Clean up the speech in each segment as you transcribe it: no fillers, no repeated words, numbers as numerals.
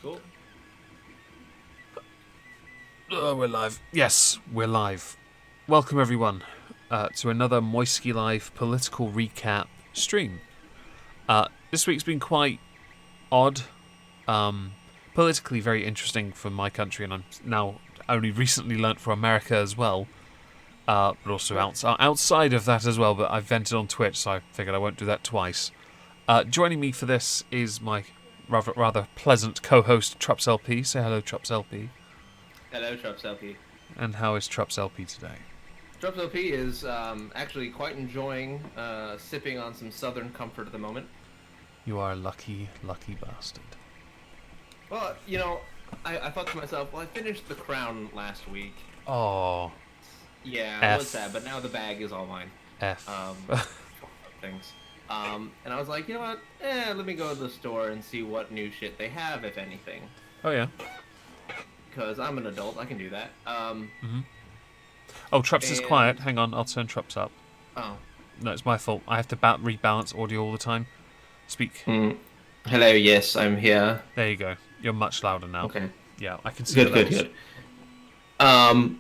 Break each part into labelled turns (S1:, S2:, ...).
S1: Cool.
S2: We're live. Yes, we're live. Welcome, everyone, to another Moisky Live political recap stream. This week's been quite odd. Politically very interesting for my country, and I'm now only recently learnt for America as well. But also outside of that as well, but I've vented on Twitch, so I figured I won't do that twice. Joining me for this is my rather pleasant co-host, Trups LP. Say hello, Trups LP.
S1: Hello, Trups LP.
S2: And how is Trups LP today?
S1: Trups LP is actually quite enjoying sipping on some Southern comfort at the moment.
S2: You are a lucky, lucky bastard.
S1: Well, I thought to myself, well, I finished The Crown last week.
S2: Oh.
S1: Yeah, it was sad, but now the bag is all mine.
S2: F.
S1: Things. And I was like, you know what? Let me go to the store and see what new shit they have, if anything.
S2: Oh, yeah.
S1: Because I'm an adult, I can do that.
S2: Oh, Trups is quiet. Hang on, I'll turn Trups up.
S1: Oh.
S2: No, it's my fault. I have to rebalance audio all the time. Speak.
S1: Hello, yes, I'm here.
S2: There you go. You're much louder now.
S1: Okay.
S2: Yeah, I can see the levels.
S1: Good.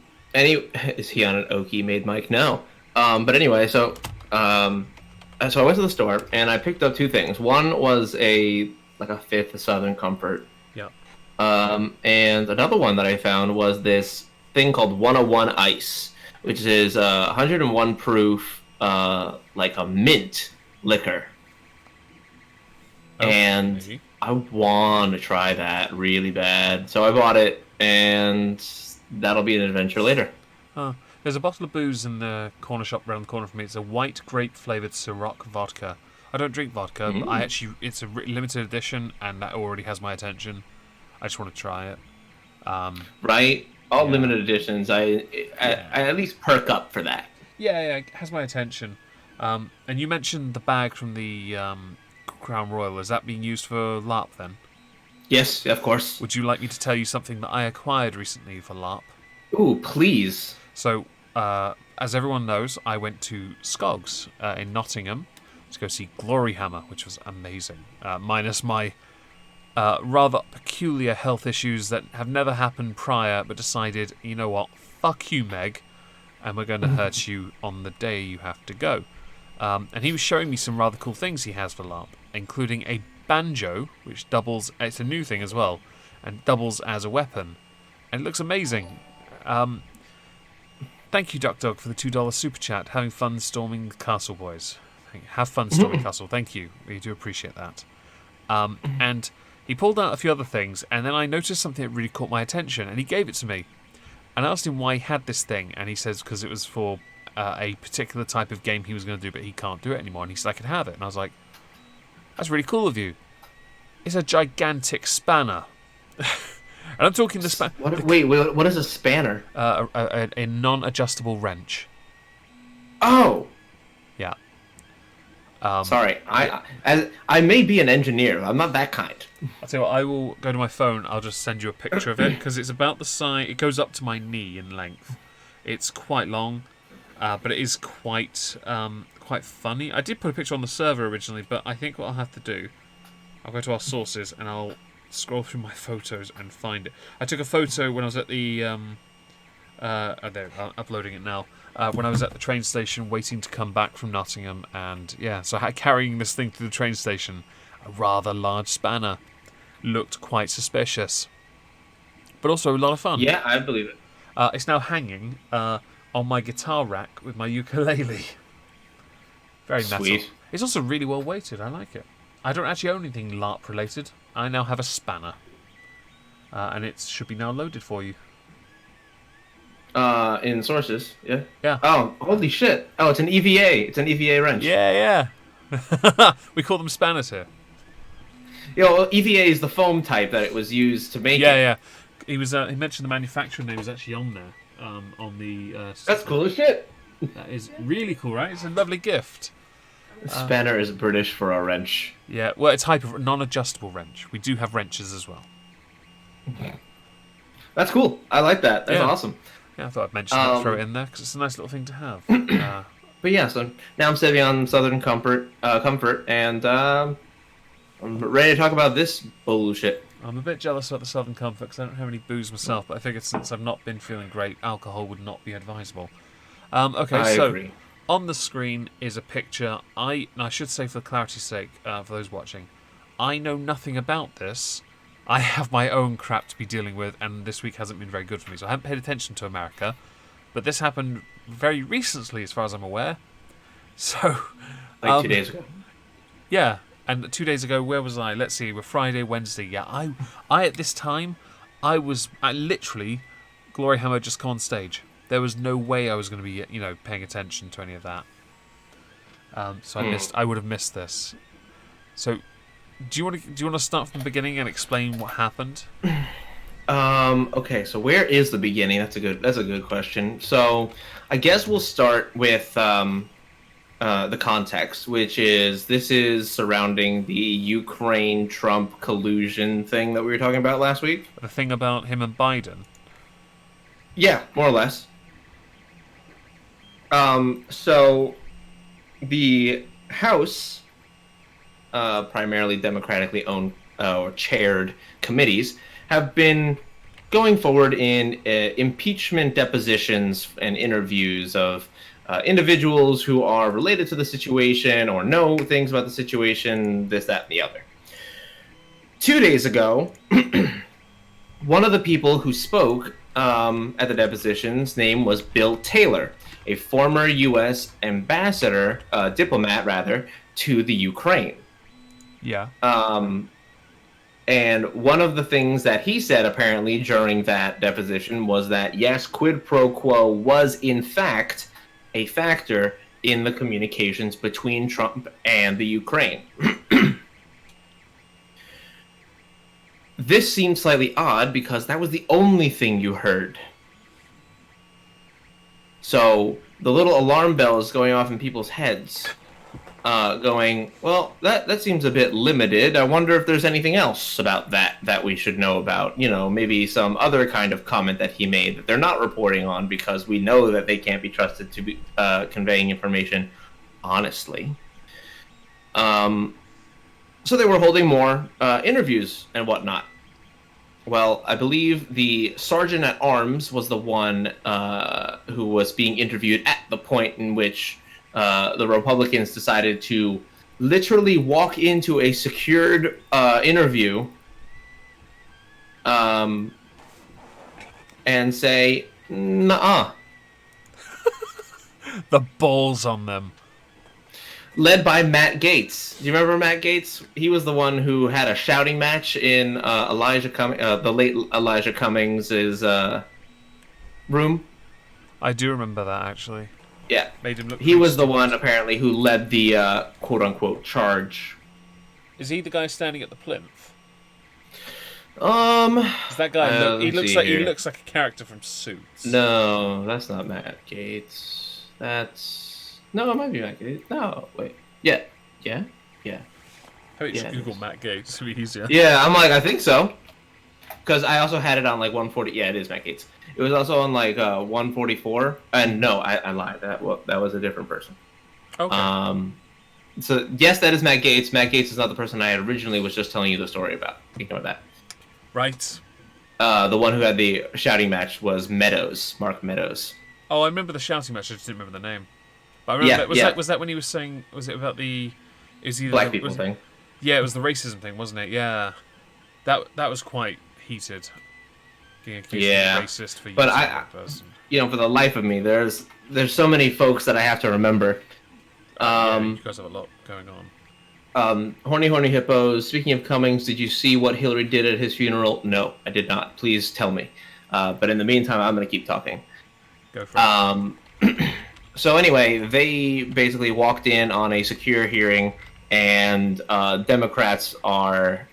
S1: Is he on an Oki made mic? No. But anyway, so I went to the store and I picked up two things. One was a fifth of Southern Comfort.
S2: Yeah.
S1: And another one that I found was this thing called 101 Ice, which is 101 proof, like a mint liquor.
S2: Okay.
S1: And I want to try that really bad. So I bought it, and that'll be an adventure later.
S2: There's a bottle of booze in the corner shop around the corner from me. It's a white grape flavored Ciroc vodka. I don't drink vodka, but it's a limited edition, and that already has my attention. I just want to try it.
S1: Right? All limited editions, I at least perk up for that.
S2: Yeah, it has my attention. And you mentioned the bag from the Crown Royal. Is that being used for LARP then?
S1: Yes, of course.
S2: Would you like me to tell you something that I acquired recently for LARP?
S1: Ooh, please.
S2: So, as everyone knows, I went to Skogs in Nottingham to go see Gloryhammer, which was amazing. Minus my rather peculiar health issues that have never happened prior, but decided, you know what, fuck you, Meg, and we're going to hurt you on the day you have to go. And he was showing me some rather cool things he has for LARP, including a banjo, which doubles, it's a new thing as well, and doubles as a weapon. And it looks amazing. Thank you, Duck Dog, for the $2 super chat. Having fun storming the castle, boys. Have fun storming castle. Thank you. We do appreciate that. And he pulled out a few other things, and then I noticed something that really caught my attention, and he gave it to me. And I asked him why he had this thing, and he says because it was for a particular type of game he was going to do, but he can't do it anymore, and he said I could have it. And I was like, that's really cool of you. It's a gigantic spanner. And I'm talking the spanner.
S1: Wait, what is a spanner?
S2: A non-adjustable wrench.
S1: Oh!
S2: Yeah.
S1: Sorry, I may be an engineer. I'm not that kind.
S2: I'll tell you what, I will go to my phone. I'll just send you a picture of it, because it's about the size. It goes up to my knee in length. It's quite long, but it is quite funny. I did put a picture on the server originally, but I think what I'll have to do, I'll go to our sources and I'll scroll through my photos and find it. I took a photo when I was at the there, I'm uploading it now. When I was at the train station waiting to come back from Nottingham, and yeah, so carrying this thing to the train station, a rather large spanner, looked quite suspicious, but also a lot of fun.
S1: Yeah, I believe it.
S2: It's now hanging on my guitar rack with my ukulele. Very metal.
S1: Sweet.
S2: It's also really well weighted. I like it. I don't actually own anything LARP related. I now have a spanner, and it should be now loaded for you.
S1: In sources, yeah.
S2: Yeah.
S1: Oh, holy shit! Oh, it's an EVA. It's an EVA wrench.
S2: Yeah. We call them spanners here.
S1: Well, EVA is the foam type that it was used to make.
S2: Yeah. He mentioned the manufacturer name was actually on there. On the.
S1: That's cool as shit.
S2: That is really cool, right? It's a lovely gift.
S1: Spanner is British for a wrench.
S2: Yeah, well, it's type of non-adjustable wrench. We do have wrenches as well.
S1: That's cool. I like that. That's awesome.
S2: Yeah, I thought I'd mention that, throw it in there, because it's a nice little thing to have.
S1: But yeah, so now I'm sipping on Southern Comfort, and I'm ready to talk about this bullshit.
S2: I'm a bit jealous about the Southern Comfort because I don't have any booze myself, but I figured since I've not been feeling great, alcohol would not be advisable. Okay,
S1: I
S2: so
S1: agree.
S2: on the screen is a picture. I should say for clarity's sake, for those watching, I know nothing about this. I have my own crap to be dealing with, and this week hasn't been very good for me, so I haven't paid attention to America. But this happened very recently, as far as I'm aware. So,
S1: Like 2 days ago.
S2: yeah. And 2 days ago, where was I? Let's see. We're Friday, Wednesday. Yeah, I at this time, I literally, Glory Hammer just come on stage. There was no way I was going to be, paying attention to any of that. So I would have missed this. So, do you want to start from the beginning and explain what happened?
S1: Okay, so where is the beginning? That's a good question. So, I guess we'll start with the context, which is this is surrounding the Ukraine-Trump collusion thing that we were talking about last week.
S2: The thing about him and Biden.
S1: Yeah, more or less. So the House, primarily democratically owned or chaired committees, have been going forward in impeachment depositions and interviews of individuals who are related to the situation or know things about the situation, this, that, and the other. 2 days ago, one of the people who spoke at the deposition's name was Bill Taylor, a former U.S. ambassador, diplomat rather, to the Ukraine.
S2: Yeah.
S1: And one of the things that he said apparently during that deposition was that yes, quid pro quo was in fact a factor in the communications between Trump and the Ukraine. This seemed slightly odd because that was the only thing you heard. So the little alarm bell is going off in people's heads, going, well, that seems a bit limited. I wonder if there's anything else about that we should know about. Maybe some other kind of comment that he made that they're not reporting on because we know that they can't be trusted to be conveying information honestly. So they were holding more interviews and whatnot. Well, I believe the sergeant at arms was the one who was being interviewed at the point in which the Republicans decided to literally walk into a secured interview and say, "Nuh-uh."
S2: The balls on them.
S1: Led by Matt Gaetz. Do you remember Matt Gaetz? He was the one who had a shouting match in the late Elijah Cummings' room.
S2: I do remember that, actually.
S1: Yeah.
S2: Made him look.
S1: He was the one, apparently, who led the quote-unquote charge.
S2: Is he the guy standing at the plinth?
S1: Is
S2: that guy? He looks like a character from Suits.
S1: No, that's not Matt Gaetz. No, it might be Matt Gaetz. No, wait. Yeah.
S2: Maybe just Google Matt Gaetz. It'll be easier.
S1: Yeah, I'm like, I think so. Because I also had it on like 140. Yeah, it is Matt Gaetz. It was also on like 144. And no, I lied. That was a different person.
S2: Okay.
S1: So yes, that is Matt Gaetz. Matt Gaetz is not the person I originally was just telling you the story about. Ignore that.
S2: Right.
S1: The one who had the shouting match was Mark Meadows.
S2: Oh, I remember the shouting match. I just didn't remember the name. But I remember was that when he was saying? Was it about the?
S1: Black people thing?
S2: Yeah, it was the racism thing, wasn't it? Yeah. That was quite heated. Being accused of racist for using that person.
S1: For the life of me, there's so many folks that I have to remember.
S2: You guys have a lot going on.
S1: Horny Hippos. Speaking of Cummings, did you see what Hillary did at his funeral? No, I did not. Please tell me. But in the meantime, I'm going to keep talking.
S2: Go for it.
S1: So anyway, they basically walked in on a secure hearing, and Democrats are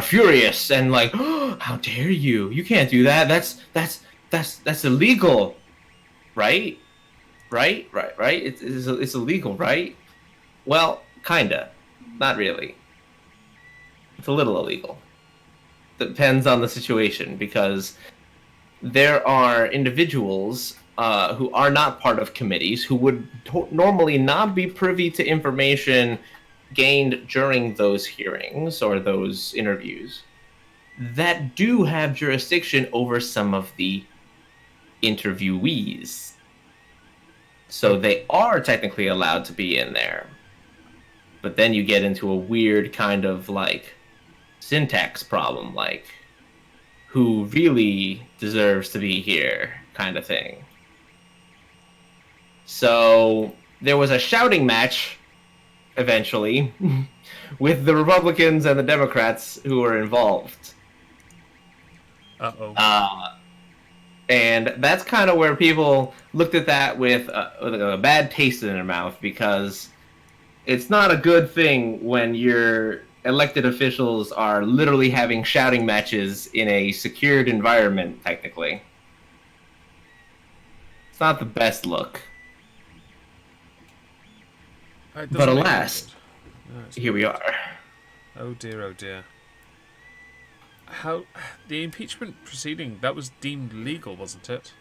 S1: furious and like, oh, how dare you? You can't do that. That's illegal, right? It's illegal, right? Well, kinda, not really. It's a little illegal. Depends on the situation, because there are individuals who are not part of committees who would normally not be privy to information gained during those hearings or those interviews. that do have jurisdiction over some of the interviewees. So they are technically allowed to be in there. But then you get into a weird kind of like syntax problem, like who really deserves to be here kind of thing. So there was a shouting match eventually with the Republicans and the Democrats who were involved.
S2: Uh-oh.
S1: And that's kind of where people looked at that with a bad taste in their mouth, because it's not a good thing when your elected officials are literally having shouting matches in a secured environment, technically. It's not the best look.
S2: It
S1: But
S2: doesn't make
S1: alas,
S2: no,
S1: here we are.
S2: Oh dear, oh dear. How the impeachment proceeding, that was deemed legal, wasn't it?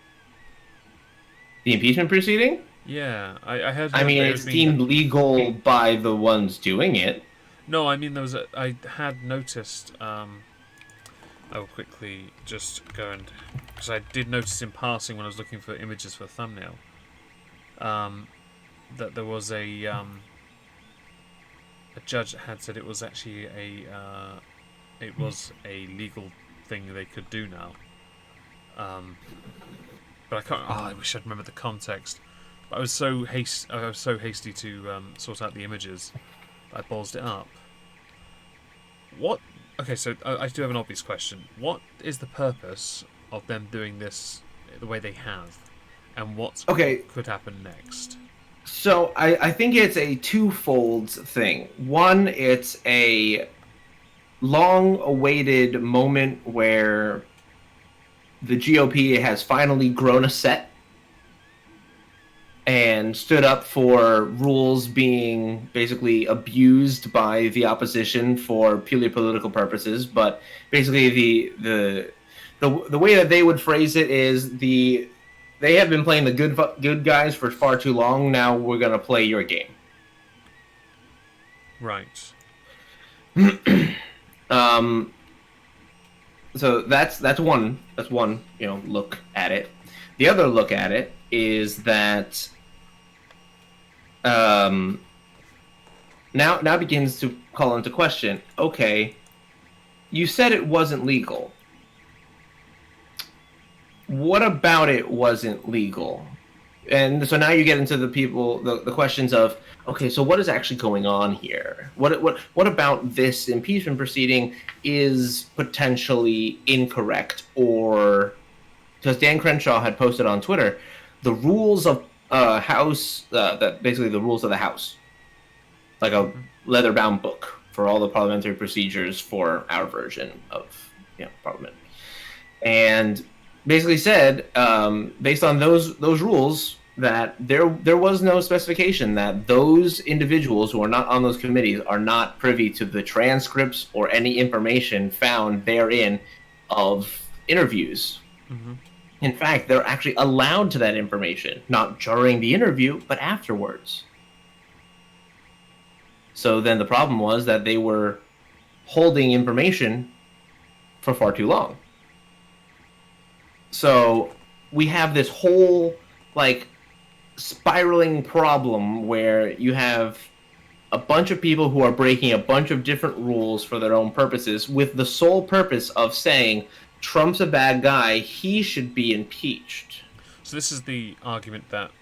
S1: The impeachment proceeding?
S2: Yeah, I had
S1: I
S2: heard
S1: mean,
S2: that it
S1: it's
S2: had
S1: deemed
S2: been.
S1: legal by the ones doing it.
S2: No, I mean there was I had noticed. I will quickly just go and because I did notice in passing when I was looking for images for a thumbnail. That there was a judge that had said it was actually it was a legal thing they could do now. But I can't. Oh, I wish I'd remembered the context. But I was so hasty to sort out the images. I ballsed it up. What? Okay, so I do have an obvious question. What is the purpose of them doing this the way they have, and what
S1: Okay,
S2: could happen next?
S1: so I think it's a twofold thing. One, it's a long-awaited moment where the GOP has finally grown a set and stood up for rules being basically abused by the opposition for purely political purposes. But basically, the way that they would phrase it is they have been playing the good guys for far too long. Now we're gonna play your game.
S2: Right.
S1: Um, so that's one look at it. The other look at it is that now begins to call into question. Okay, you said it wasn't legal. What about it wasn't legal? And so now you get into the questions of, okay, so what is actually going on here? What about this impeachment proceeding is potentially incorrect? Or because Dan Crenshaw had posted on Twitter the rules of House, that basically the rules of the House, like a leather-bound book for all the parliamentary procedures for our version of Parliament, and basically said, based on those rules, that there was no specification that those individuals who are not on those committees are not privy to the transcripts or any information found therein of interviews.
S2: Mm-hmm.
S1: In fact, they're actually allowed to that information, not during the interview, but afterwards. So then the problem was that they were holding information for far too long. So we have this whole spiraling problem where you have a bunch of people who are breaking a bunch of different rules for their own purposes, with the sole purpose of saying Trump's a bad guy, he should be impeached.
S2: So this is the argument that,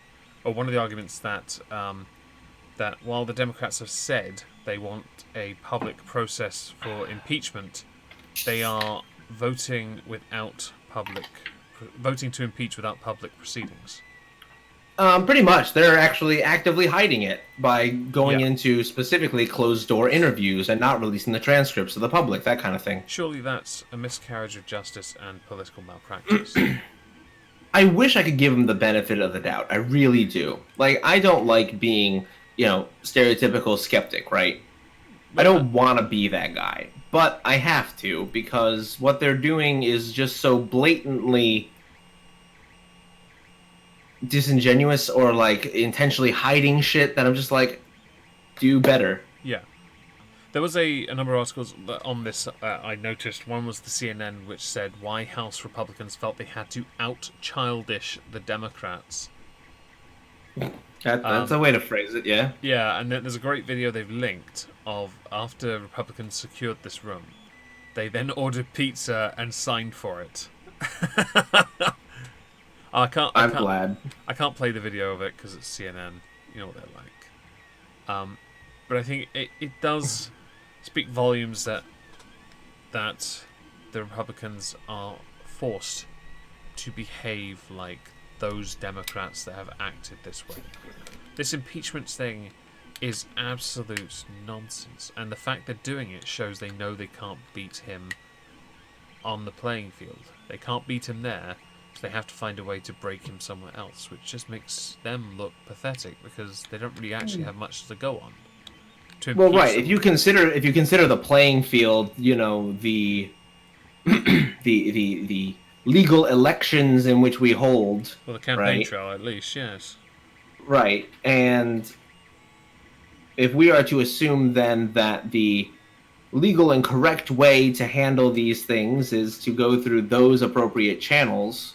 S2: or one of the arguments that that while the Democrats have said they want a public process for impeachment, they are voting to impeach without public proceedings.
S1: Pretty much. They're actually actively hiding it by going into specifically closed-door interviews and not releasing the transcripts to the public, that kind of thing.
S2: Surely that's a miscarriage of justice and political malpractice.
S1: I wish I could give them the benefit of the doubt. I really do. I don't like being, stereotypical skeptic, right? I don't want to be that guy. But I have to, because what they're doing is just so blatantly disingenuous or intentionally hiding shit that I'm just do better.
S2: Yeah. There was a number of articles on this I noticed. One was the CNN, which said why House Republicans felt they had to out-childish the Democrats.
S1: That's a way to phrase it, yeah.
S2: Yeah, and then there's a great video they've linked of after Republicans secured this room, they then ordered pizza and signed for it.
S1: I'm glad.
S2: I can't play the video of it because it's CNN. You know what they're like. But I think it does speak volumes that the Republicans are forced to behave like those Democrats that have acted this way. This impeachment thing is absolute nonsense, and the fact they're doing it shows they know they can't beat him on the playing field. They can't beat him there, so they have to find a way to break him somewhere else, which just makes them look pathetic because they don't really actually have much to go on.
S1: Well, right. If you consider the playing field, the the legal elections in which we hold.
S2: Well, the campaign trail, at least, yes.
S1: Right, and if we are to assume then that the legal and correct way to handle these things is to go through those appropriate channels,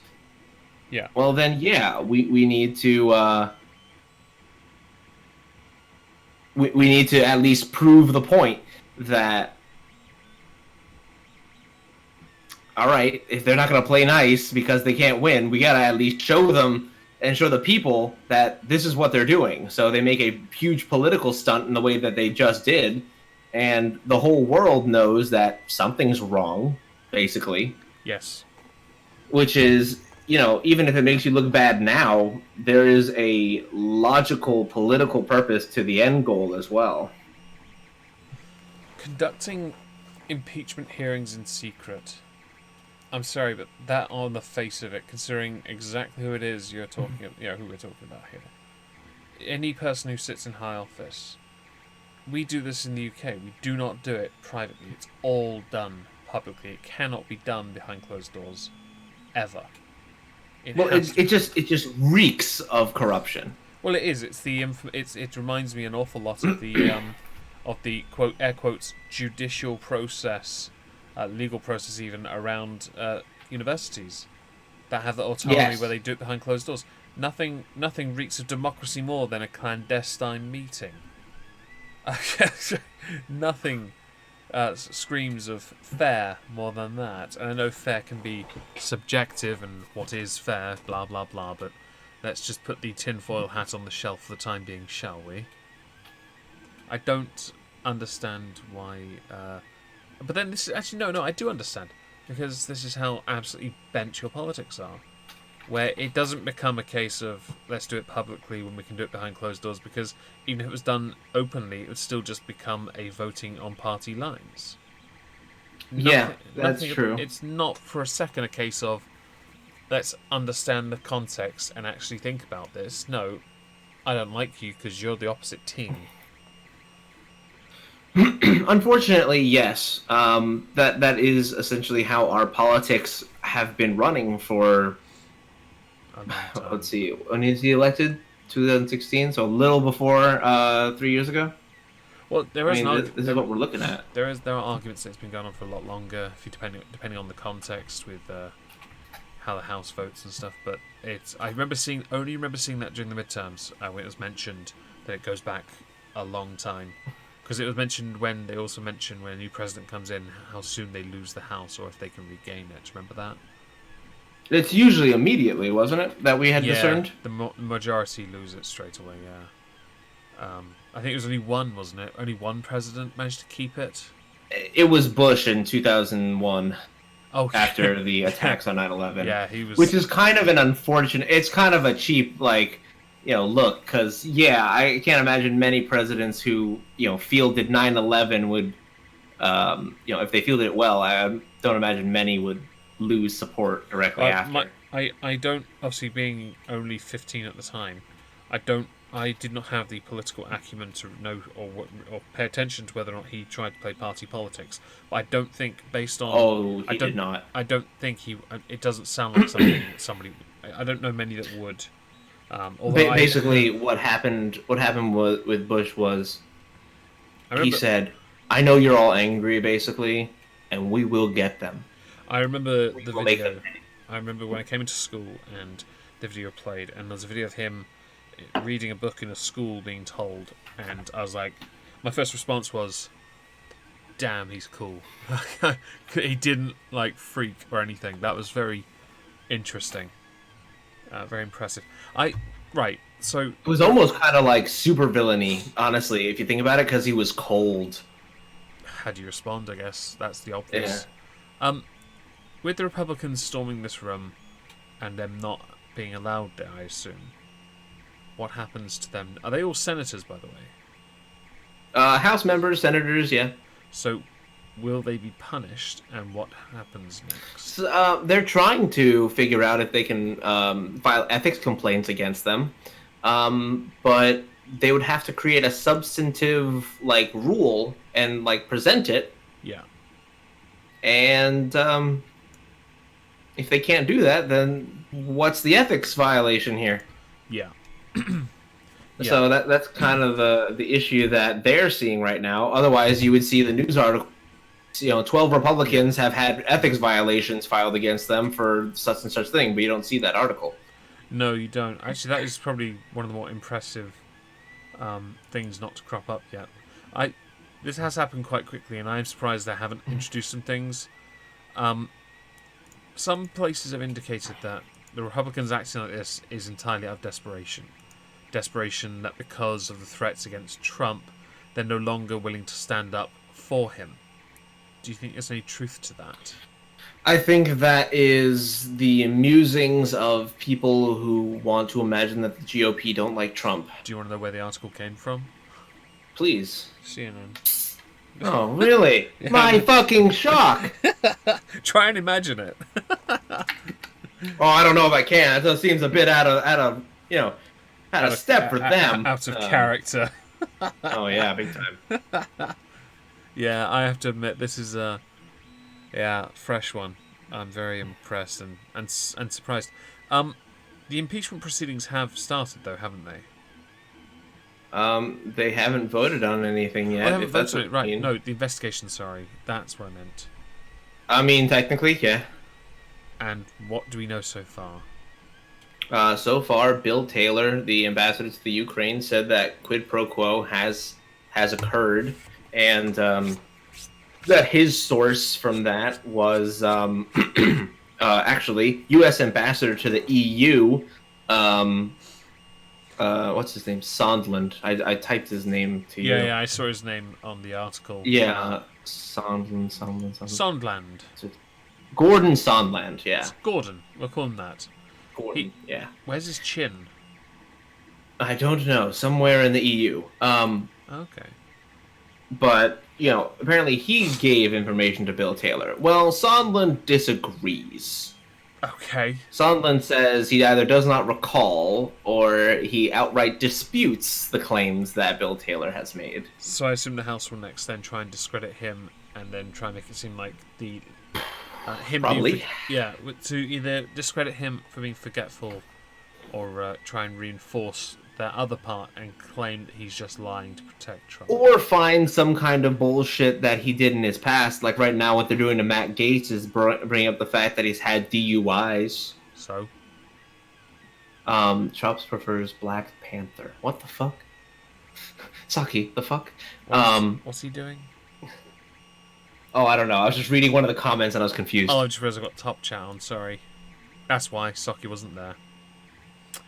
S2: yeah.
S1: Well, then, we need to we need to at least prove the point that, all right, if they're not going to play nice because they can't win, we got to at least show them and show the people that this is what they're doing. So they make a huge political stunt in the way that they just did, and the whole world knows that something's wrong, basically.
S2: Yes.
S1: Which is, even if it makes you look bad now, there is a logical political purpose to the end goal as well.
S2: Conducting impeachment hearings in secret. I'm sorry, but that on the face of it, considering exactly who it is you're talking, who we're talking about here, any person who sits in high office, we do this in the UK. We do not do it privately. It's all done publicly. It cannot be done behind closed doors, ever.
S1: It just reeks of corruption.
S2: Well, it is. It reminds me an awful lot of the quote air quotes judicial process. Legal process even around universities that have the autonomy where they do it behind closed doors. Nothing reeks of democracy more than a clandestine meeting. Nothing screams of fair more than that. And I know fair can be subjective and what is fair, blah blah blah, but let's just put the tinfoil hat on the shelf for the time being, shall we? I don't understand why... But then this is actually no, I do understand, because this is how absolutely bent your politics are, where it doesn't become a case of let's do it publicly when we can do it behind closed doors, because even if it was done openly, it would still just become a voting on party lines.
S1: That's true.
S2: It's not for a second a case of let's understand the context and actually think about this. No, I don't like you because you're the opposite team.
S1: Unfortunately, yes. That is essentially how our politics have been running for. Let's see, when is he elected? 2016, so a little before 3 years ago.
S2: Well, this
S1: is what we're looking at.
S2: There are arguments that it's been going on for a lot longer, if you depending on the context with how the House votes and stuff. But I only remember seeing that during the midterms when it was mentioned that it goes back a long time. Because it was mentioned when they also mentioned when a new president comes in, how soon they lose the House or if they can regain it. Do you remember that?
S1: It's usually immediately, wasn't it, that we had discerned?
S2: The majority lose it straight away, yeah. I think it was only one, wasn't it? Only one president managed to keep it?
S1: It was Bush in 2001.
S2: Oh,
S1: after the attacks on 9/11.
S2: Yeah, he was... Which
S1: is kind of an unfortunate... It's kind of a cheap, look, because, I can't imagine many presidents who, fielded 9/11 would, if they fielded it well, I don't imagine many would lose support directly after.
S2: I don't, obviously being only 15 at the time, I did not have the political acumen to know or pay attention to whether or not he tried to play party politics. But I don't think, based on...
S1: Oh, he did not.
S2: I don't think he... It doesn't sound like somebody... I don't know many that would. Basically,
S1: what happened with Bush was he said, I know you're all angry, basically, and we will get them.
S2: I remember
S1: We
S2: the
S1: will make
S2: video.
S1: them pay.
S2: I remember when I came into school and the video played, and there's a video of him reading a book in a school being told, and I was like, my first response was, "Damn, he's cool." He didn't like freak or anything. That was very interesting, very impressive. I right. So
S1: It was almost kind of like super villainy, honestly, if you think about it, because he was cold.
S2: how do you respond? I guess that's the
S1: Yeah.
S2: obvious. With the Republicans storming this room and them not being allowed there, I assume. What happens to them? Are they all senators, by the way?
S1: House members, senators, yeah.
S2: So, will they be punished, and what happens next?
S1: So, they're trying to figure out if they can file ethics complaints against them, but they would have to create a substantive like rule and like present it.
S2: Yeah.
S1: And if they can't do that, then what's the ethics violation here?
S2: Yeah.
S1: So that's kind of the issue that they're seeing right now. Otherwise, you would see the news article. 12 Republicans have had ethics violations filed against them for such and such thing, but you don't see that article.
S2: No, you don't. Actually, that is probably one of the more impressive things not to crop up yet. This has happened quite quickly, and I'm surprised they haven't introduced some things. Some places have indicated that the Republicans acting like this is entirely out of desperation. Desperation that because of the threats against Trump, they're no longer willing to stand up for him. Do you think there's any truth to that?
S1: I think that is the musings of people who want to imagine that the GOP don't like Trump.
S2: Do you want to know where the article came from?
S1: Please.
S2: CNN.
S1: Oh, really? My fucking shock!
S2: Try and imagine it.
S1: Oh, I don't know if I can. It just seems a bit out of step for them.
S2: Out of character.
S1: Oh yeah, big time.
S2: Yeah, I have to admit this is a fresh one. I'm very impressed and surprised. The impeachment proceedings have started though, haven't they?
S1: They haven't voted on anything yet.
S2: Oh, they haven't
S1: if that's
S2: voted,
S1: what
S2: right?
S1: you mean.
S2: No, the investigation. Sorry, that's what I meant.
S1: I mean, technically, yeah.
S2: And what do we know so far?
S1: So far, Bill Taylor, the ambassador to the Ukraine, said that quid pro quo has occurred, and that his source from that was actually U.S. ambassador to the EU. What's his name? Sondland. I typed his name to you.
S2: Yeah, I saw his name on the article.
S1: Yeah, Sondland.
S2: Sondland.
S1: Gordon Sondland. Yeah.
S2: It's Gordon. We'll call him that.
S1: Gordon. Yeah.
S2: Where's his chin?
S1: I don't know. Somewhere in the EU.
S2: Okay.
S1: But, apparently he gave information to Bill Taylor. Well, Sondland disagrees.
S2: Okay.
S1: Sondland says he either does not recall or he outright disputes the claims that Bill Taylor has made.
S2: So I assume the House will next then try and discredit him and then try and make it seem like him
S1: Probably.
S2: To either discredit him for being forgetful or try and reinforce that other part and claim that he's just lying to protect Trump.
S1: Or find some kind of bullshit that he did in his past. Like right now what they're doing to Matt Gaetz is bringing up the fact that he's had DUIs.
S2: So?
S1: Chops prefers Black Panther. What the fuck? Saki, the fuck?
S2: What's he doing?
S1: Oh, I don't know. I was just reading one of the comments and I was confused.
S2: Oh, I just realised I got top chat on, sorry. That's why Saki wasn't there.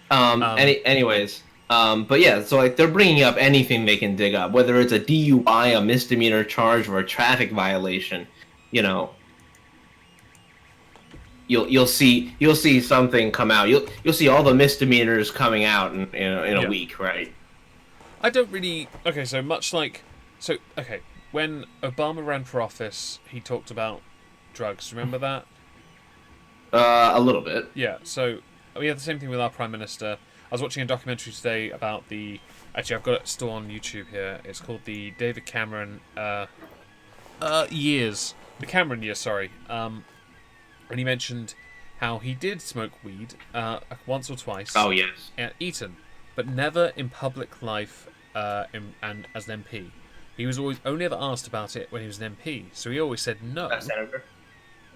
S1: Anyways, but yeah, so like they're bringing up anything they can dig up, whether it's a DUI, a misdemeanor charge, or a traffic violation. You'll see something come out. You'll see all the misdemeanors coming out in a week, right?
S2: I don't really. Okay, so much like when Obama ran for office, he talked about drugs. Remember that?
S1: A little bit.
S2: Yeah. So we have the same thing with our Prime Minister. I was watching a documentary today about the... Actually, I've got it still on YouTube here. It's called the David Cameron years. The Cameron years, sorry. And he mentioned how he did smoke weed once or twice.
S1: Oh, yes.
S2: At Eton, but never in public life and as an MP. He was always only ever asked about it when he was an MP, so he always said no.
S1: Senator.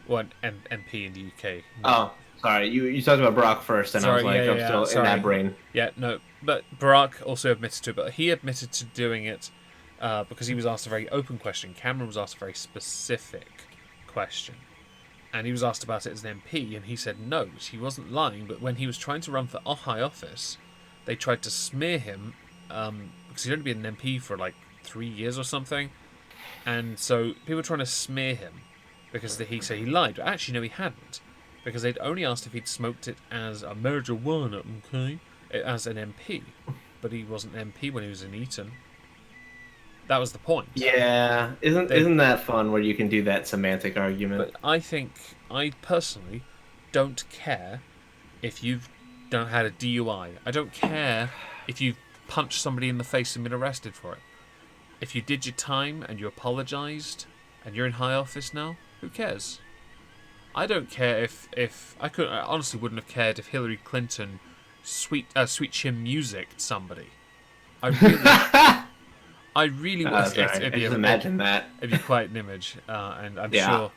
S2: Well, an MP in the UK. No.
S1: Oh, sorry. You talked about Barack first, and I was
S2: Sorry,
S1: like, I'm still in that brain.
S2: Yeah, no, but Barack also admitted to it, but he admitted to doing it because he was asked a very open question. Cameron was asked a very specific question, and he was asked about it as an MP, and he said no. He wasn't lying, but when he was trying to run for a high office, they tried to smear him because he'd only been an MP for like 3 years or something, and so people were trying to smear him because he said he lied, but actually no, he hadn't, because they'd only asked if he'd smoked it as a marijuana, okay, as an MP, but he wasn't an MP when he was in Eton. That was the point.
S1: Yeah, isn't that fun where you can do that semantic argument?
S2: But I personally don't care if you've had a DUI. I don't care if you've punched somebody in the face and been arrested for it. If you did your time and you apologised and you're in high office now, who cares? I don't care if I honestly wouldn't have cared if Hillary Clinton sweet chin music'd somebody. I really was.
S1: Imagine that.
S2: It'd be quite an image, and I'm sure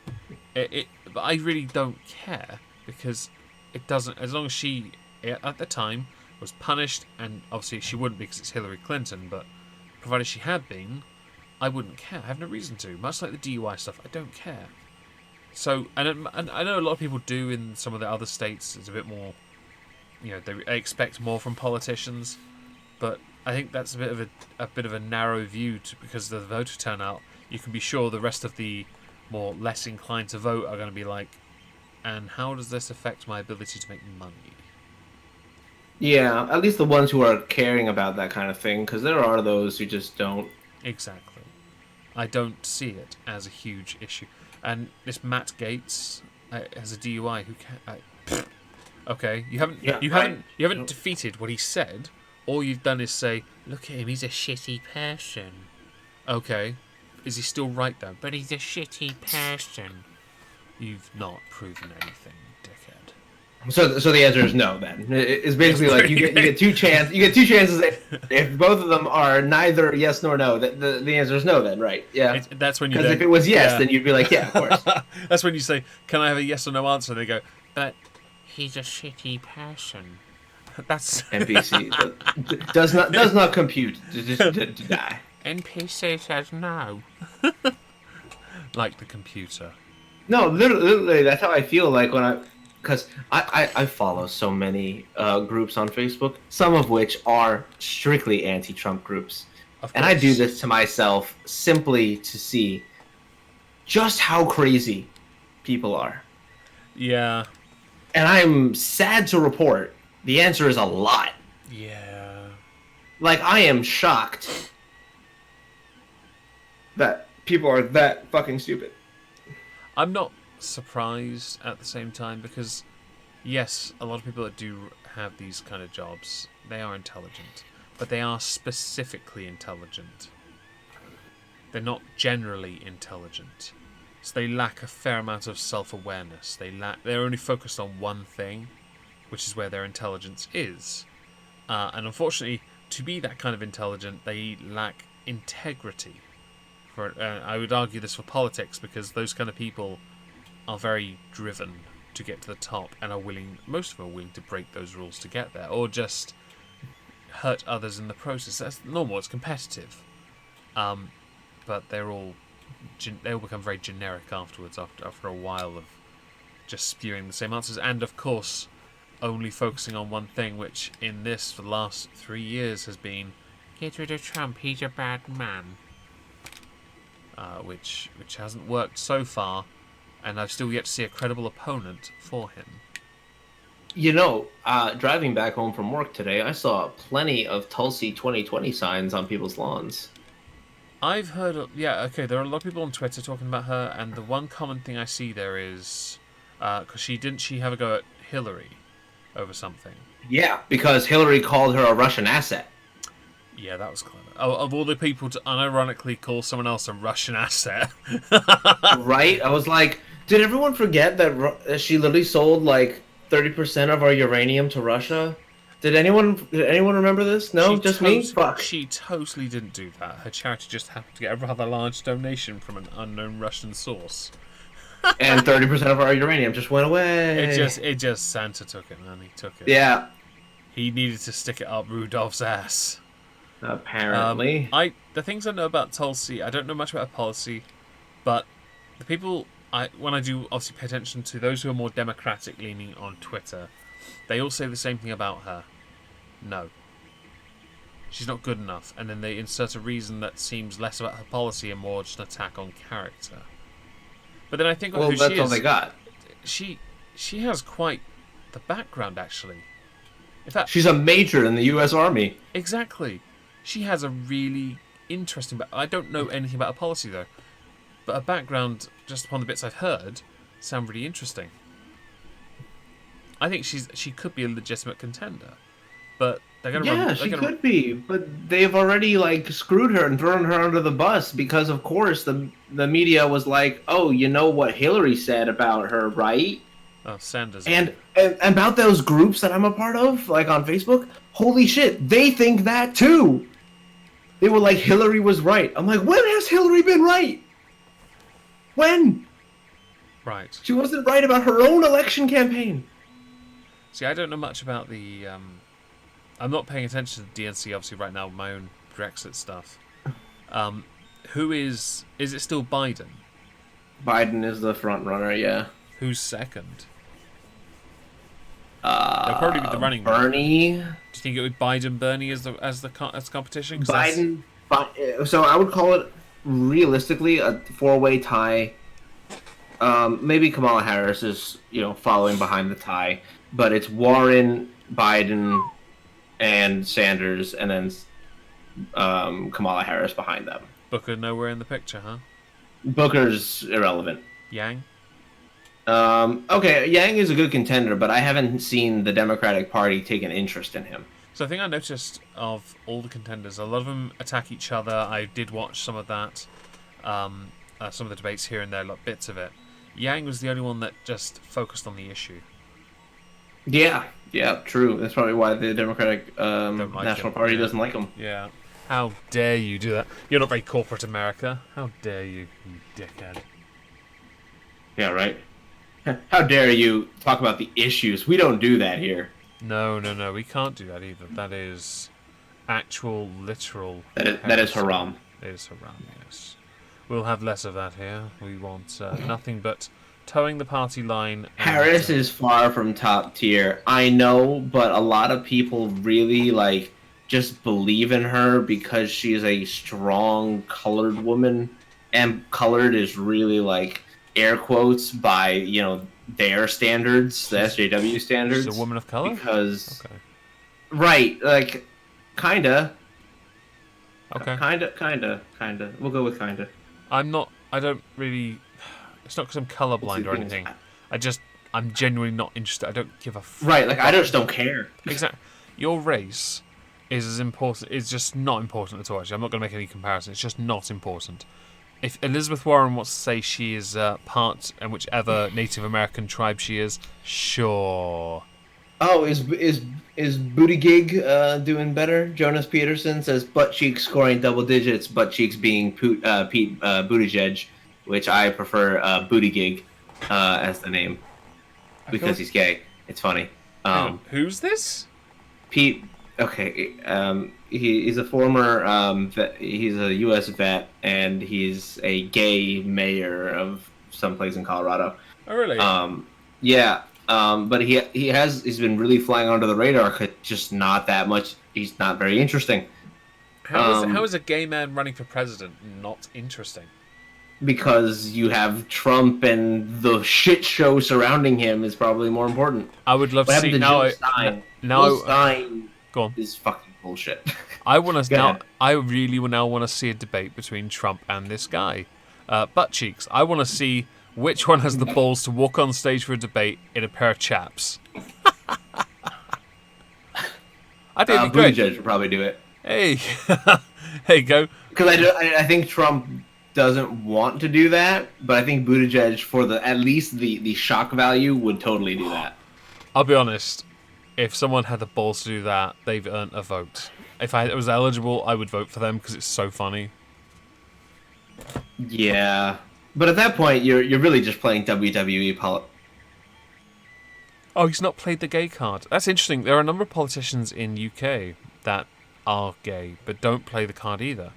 S2: but I really don't care because it doesn't. As long as she, at the time, was punished, and obviously she wouldn't because it's Hillary Clinton, but provided she had been, I wouldn't care. I have no reason to. Much like the DUI stuff, I don't care. So, and I know a lot of people do in some of the other states. It's a bit more, they expect more from politicians, but I think that's a bit of a narrow view because of the voter turnout. You can be sure the rest of the more less inclined to vote are going to be like, and how does this affect my ability to make money?
S1: Yeah, at least the ones who are caring about that kind of thing, because there are those who just don't.
S2: Exactly. I don't see it as a huge issue. And this Matt Gaetz has a DUI. Who can? Okay, you haven't defeated what he said. All you've done is say, "Look at him. He's a shitty person." Okay, is he still right though? But he's a shitty person. You've not proven anything, dickhead.
S1: So the answer is no. Then it's basically like you get two chances. If both of them are neither yes nor no, the answer is no. Then right? Yeah.
S2: That's when you.
S1: Because if it was yes, then you'd be like, yeah, of course.
S2: That's when you say, "Can I have a yes or no answer?" And they go, "But he's a shitty person." That's
S1: NPC does not compute to die.
S2: NPC says no. Like the computer.
S1: No, literally, that's how I feel like because I follow so many groups on Facebook, some of which are strictly anti-Trump groups. And I do this to myself simply to see just how crazy people are.
S2: Yeah.
S1: And I'm sad to report the answer is a lot.
S2: Yeah.
S1: Like, I am shocked that people are that fucking stupid.
S2: I'm not surprised at the same time because, yes, a lot of people that do have these kind of jobs, they are intelligent. But they are specifically intelligent. They're not generally intelligent. So they lack a fair amount of self-awareness. They're only focused on one thing, which is where their intelligence is. And unfortunately, to be that kind of intelligent, they lack integrity. I would argue this for politics, because those kind of people are very driven to get to the top and most of them are willing to break those rules to get there, or just hurt others in the process. That's normal, it's competitive. But they'll become very generic afterwards, after a while of just spewing the same answers, and of course only focusing on one thing, which in this for the last 3 years has been, get rid of Trump, he's a bad man. Which hasn't worked so far, and I've still yet to see a credible opponent for him.
S1: Driving back home from work today, I saw plenty of Tulsi 2020 signs on people's lawns.
S2: I've heard there are a lot of people on Twitter talking about her, and the one common thing I see there is, because she have a go at Hillary over something?
S1: Yeah, because Hillary called her a Russian asset.
S2: Yeah, that was clever. Of all the people to unironically call someone else a Russian asset.
S1: Right? I was like, did everyone forget that she literally sold like 30% of our uranium to Russia? Did anyone remember this? No, just me. Fuck.
S2: She totally didn't do that. Her charity just happened to get a rather large donation from an unknown Russian source.
S1: And 30% of our uranium just went away.
S2: It just Santa took it, man. He took it.
S1: Yeah.
S2: He needed to stick it up Rudolph's ass.
S1: Apparently.
S2: The things I know about Tulsi, I don't know much about her policy, but the people when I do obviously pay attention to those who are more democratic leaning on Twitter, they all say the same thing about her. No. She's not good enough, and then they insert a reason that seems less about her policy and more just an attack on character. But then I think
S1: well,
S2: who
S1: that's
S2: she
S1: all
S2: is,
S1: they got.
S2: She has quite the background, actually. In fact,
S1: she's a major in the U.S. Army.
S2: Exactly. She has a really interesting. I don't know anything about her policy though, but her background, just upon the bits I've heard, sound really interesting. I think she could be a legitimate contender, but they're gonna
S1: yeah, she could be, but they've already screwed her and thrown her under the bus because, of course, the media was like, "Oh, you know what Hillary said about her, right?"
S2: Oh, Sanders.
S1: And about those groups that I'm a part of, like on Facebook, holy shit, they think that too. They were like, Hillary was right. I'm like, when has Hillary been right? When?
S2: Right.
S1: She wasn't right about her own election campaign.
S2: See, I don't know much about the. I'm not paying attention to the DNC obviously right now with my own Brexit stuff. Who is it still Biden?
S1: Biden is the front runner, yeah.
S2: Who's second? They'll probably be the running
S1: Bernie.
S2: Do you think it would Biden Bernie as competition?
S1: Biden. So I would call it realistically a four-way tie. Maybe Kamala Harris is following behind the tie, but it's Warren, Biden, and Sanders, and then Kamala Harris behind them.
S2: Booker nowhere in the picture, huh?
S1: Booker's irrelevant.
S2: Yang?
S1: Okay, Yang is a good contender, but I haven't seen the Democratic Party take an interest in him.
S2: So I think I noticed of all the contenders, a lot of them attack each other. I did watch some of that, some of the debates here and there, like bits of it. Yang was the only one that just focused on the issue.
S1: Yeah, true. That's probably why the Democratic National Party doesn't like him.
S2: Yeah. How dare you do that? You're not very corporate America. How dare you dickhead.
S1: Yeah, right. How dare you talk about the issues? We don't do that here.
S2: No, we can't do that either. That is actual, literal...
S1: That is haram.
S2: It is haram, yes. We'll have less of that here. We want nothing but towing the party line.
S1: Harris is far from top tier. I know, but a lot of people really, just believe in her because she's a strong colored woman. And colored is really, air quotes by their standards, the SJW standards.
S2: She's a woman of color.
S1: Because
S2: okay.
S1: Right, kinda.
S2: Okay.
S1: Kinda. We'll go with kinda.
S2: I don't really. It's not because I'm colorblind or anything. I'm genuinely not interested. I don't give a.
S1: Right, I just don't care.
S2: Exactly. Your race is as important. It's just not important at all. Actually, I'm not going to make any comparison. It's just not important. If Elizabeth Warren wants to say she is part and whichever Native American tribe she is, sure.
S1: Oh, is Buttigieg doing better? Jonas Peterson says butt cheeks scoring double digits, butt cheeks being Pete Buttigieg, which I prefer Buttigieg as the name because he's gay. It's funny.
S2: Who's this?
S1: Pete. Okay. He's a former he's a U.S. vet, and he's a gay mayor of someplace in Colorado.
S2: Oh, really?
S1: Yeah. But he's been really flying under the radar, just not that much. He's not very interesting.
S2: How is a gay man running for president not interesting?
S1: Because you have Trump and the shit show surrounding him is probably more important.
S2: I would love to see
S1: Jill
S2: Stein. Go on.
S1: Is fucking bullshit.
S2: I really now want to see a debate between Trump and this guy, butt cheeks. I want to see which one has the balls to walk on stage for a debate in a pair of chaps. I think it'd be great.
S1: Buttigieg would probably do it.
S2: Hey, hey, go.
S1: Because I think Trump doesn't want to do that, but I think Buttigieg, for at least the shock value, would totally do that.
S2: I'll be honest. if someone had the balls to do that, they've earned a vote. If I was eligible, I would vote for them because it's so funny.
S1: Yeah, but at that point, you're really just playing WWE
S2: Oh, he's not played the gay card. That's interesting. There are a number of politicians in UK that are gay but don't play the card either.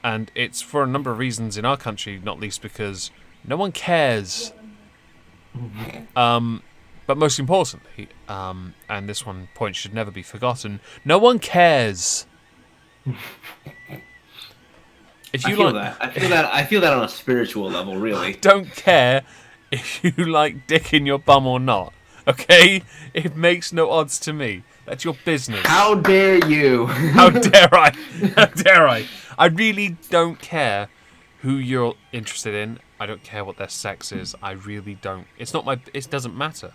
S2: And it's for a number of reasons in our country, not least because no one cares. But most importantly, and this one point should never be forgotten, no one cares. If you
S1: I feel that. I feel that on a spiritual level, really.
S2: don't care if you like dick in your bum or not, okay? It makes no odds to me. That's your business.
S1: How dare you?
S2: How dare I? How dare I? I really don't care who you're interested in. I don't care what their sex is. I really don't. It's not my. It doesn't matter.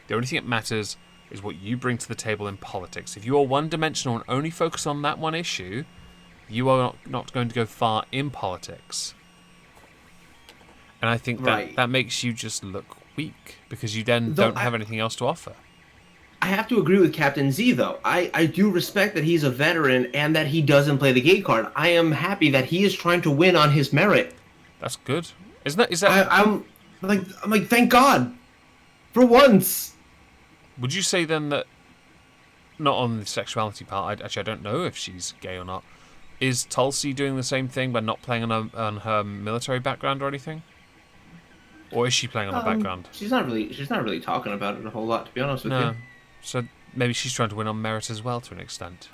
S2: The only thing that matters is what you bring to the table in politics. If you are one-dimensional and only focus on that one issue, you are not going to go far in politics. And I think that makes you just look weak because you then don't have anything else to offer.
S1: I have to agree with Captain Z, though. I do respect that he's a veteran and that he doesn't play the gay card. I am happy that he is trying to win on his merit.
S2: That's good. Is that?
S1: I'm like, thank God, for once.
S2: Would you say then that, not on the sexuality part, I don't know if she's gay or not, is Tulsi doing the same thing by not playing on her military background or anything? Or is she playing on her background?
S1: She's not really talking about it a whole lot, to be honest with you.
S2: So maybe she's trying to win on merit as well to an extent.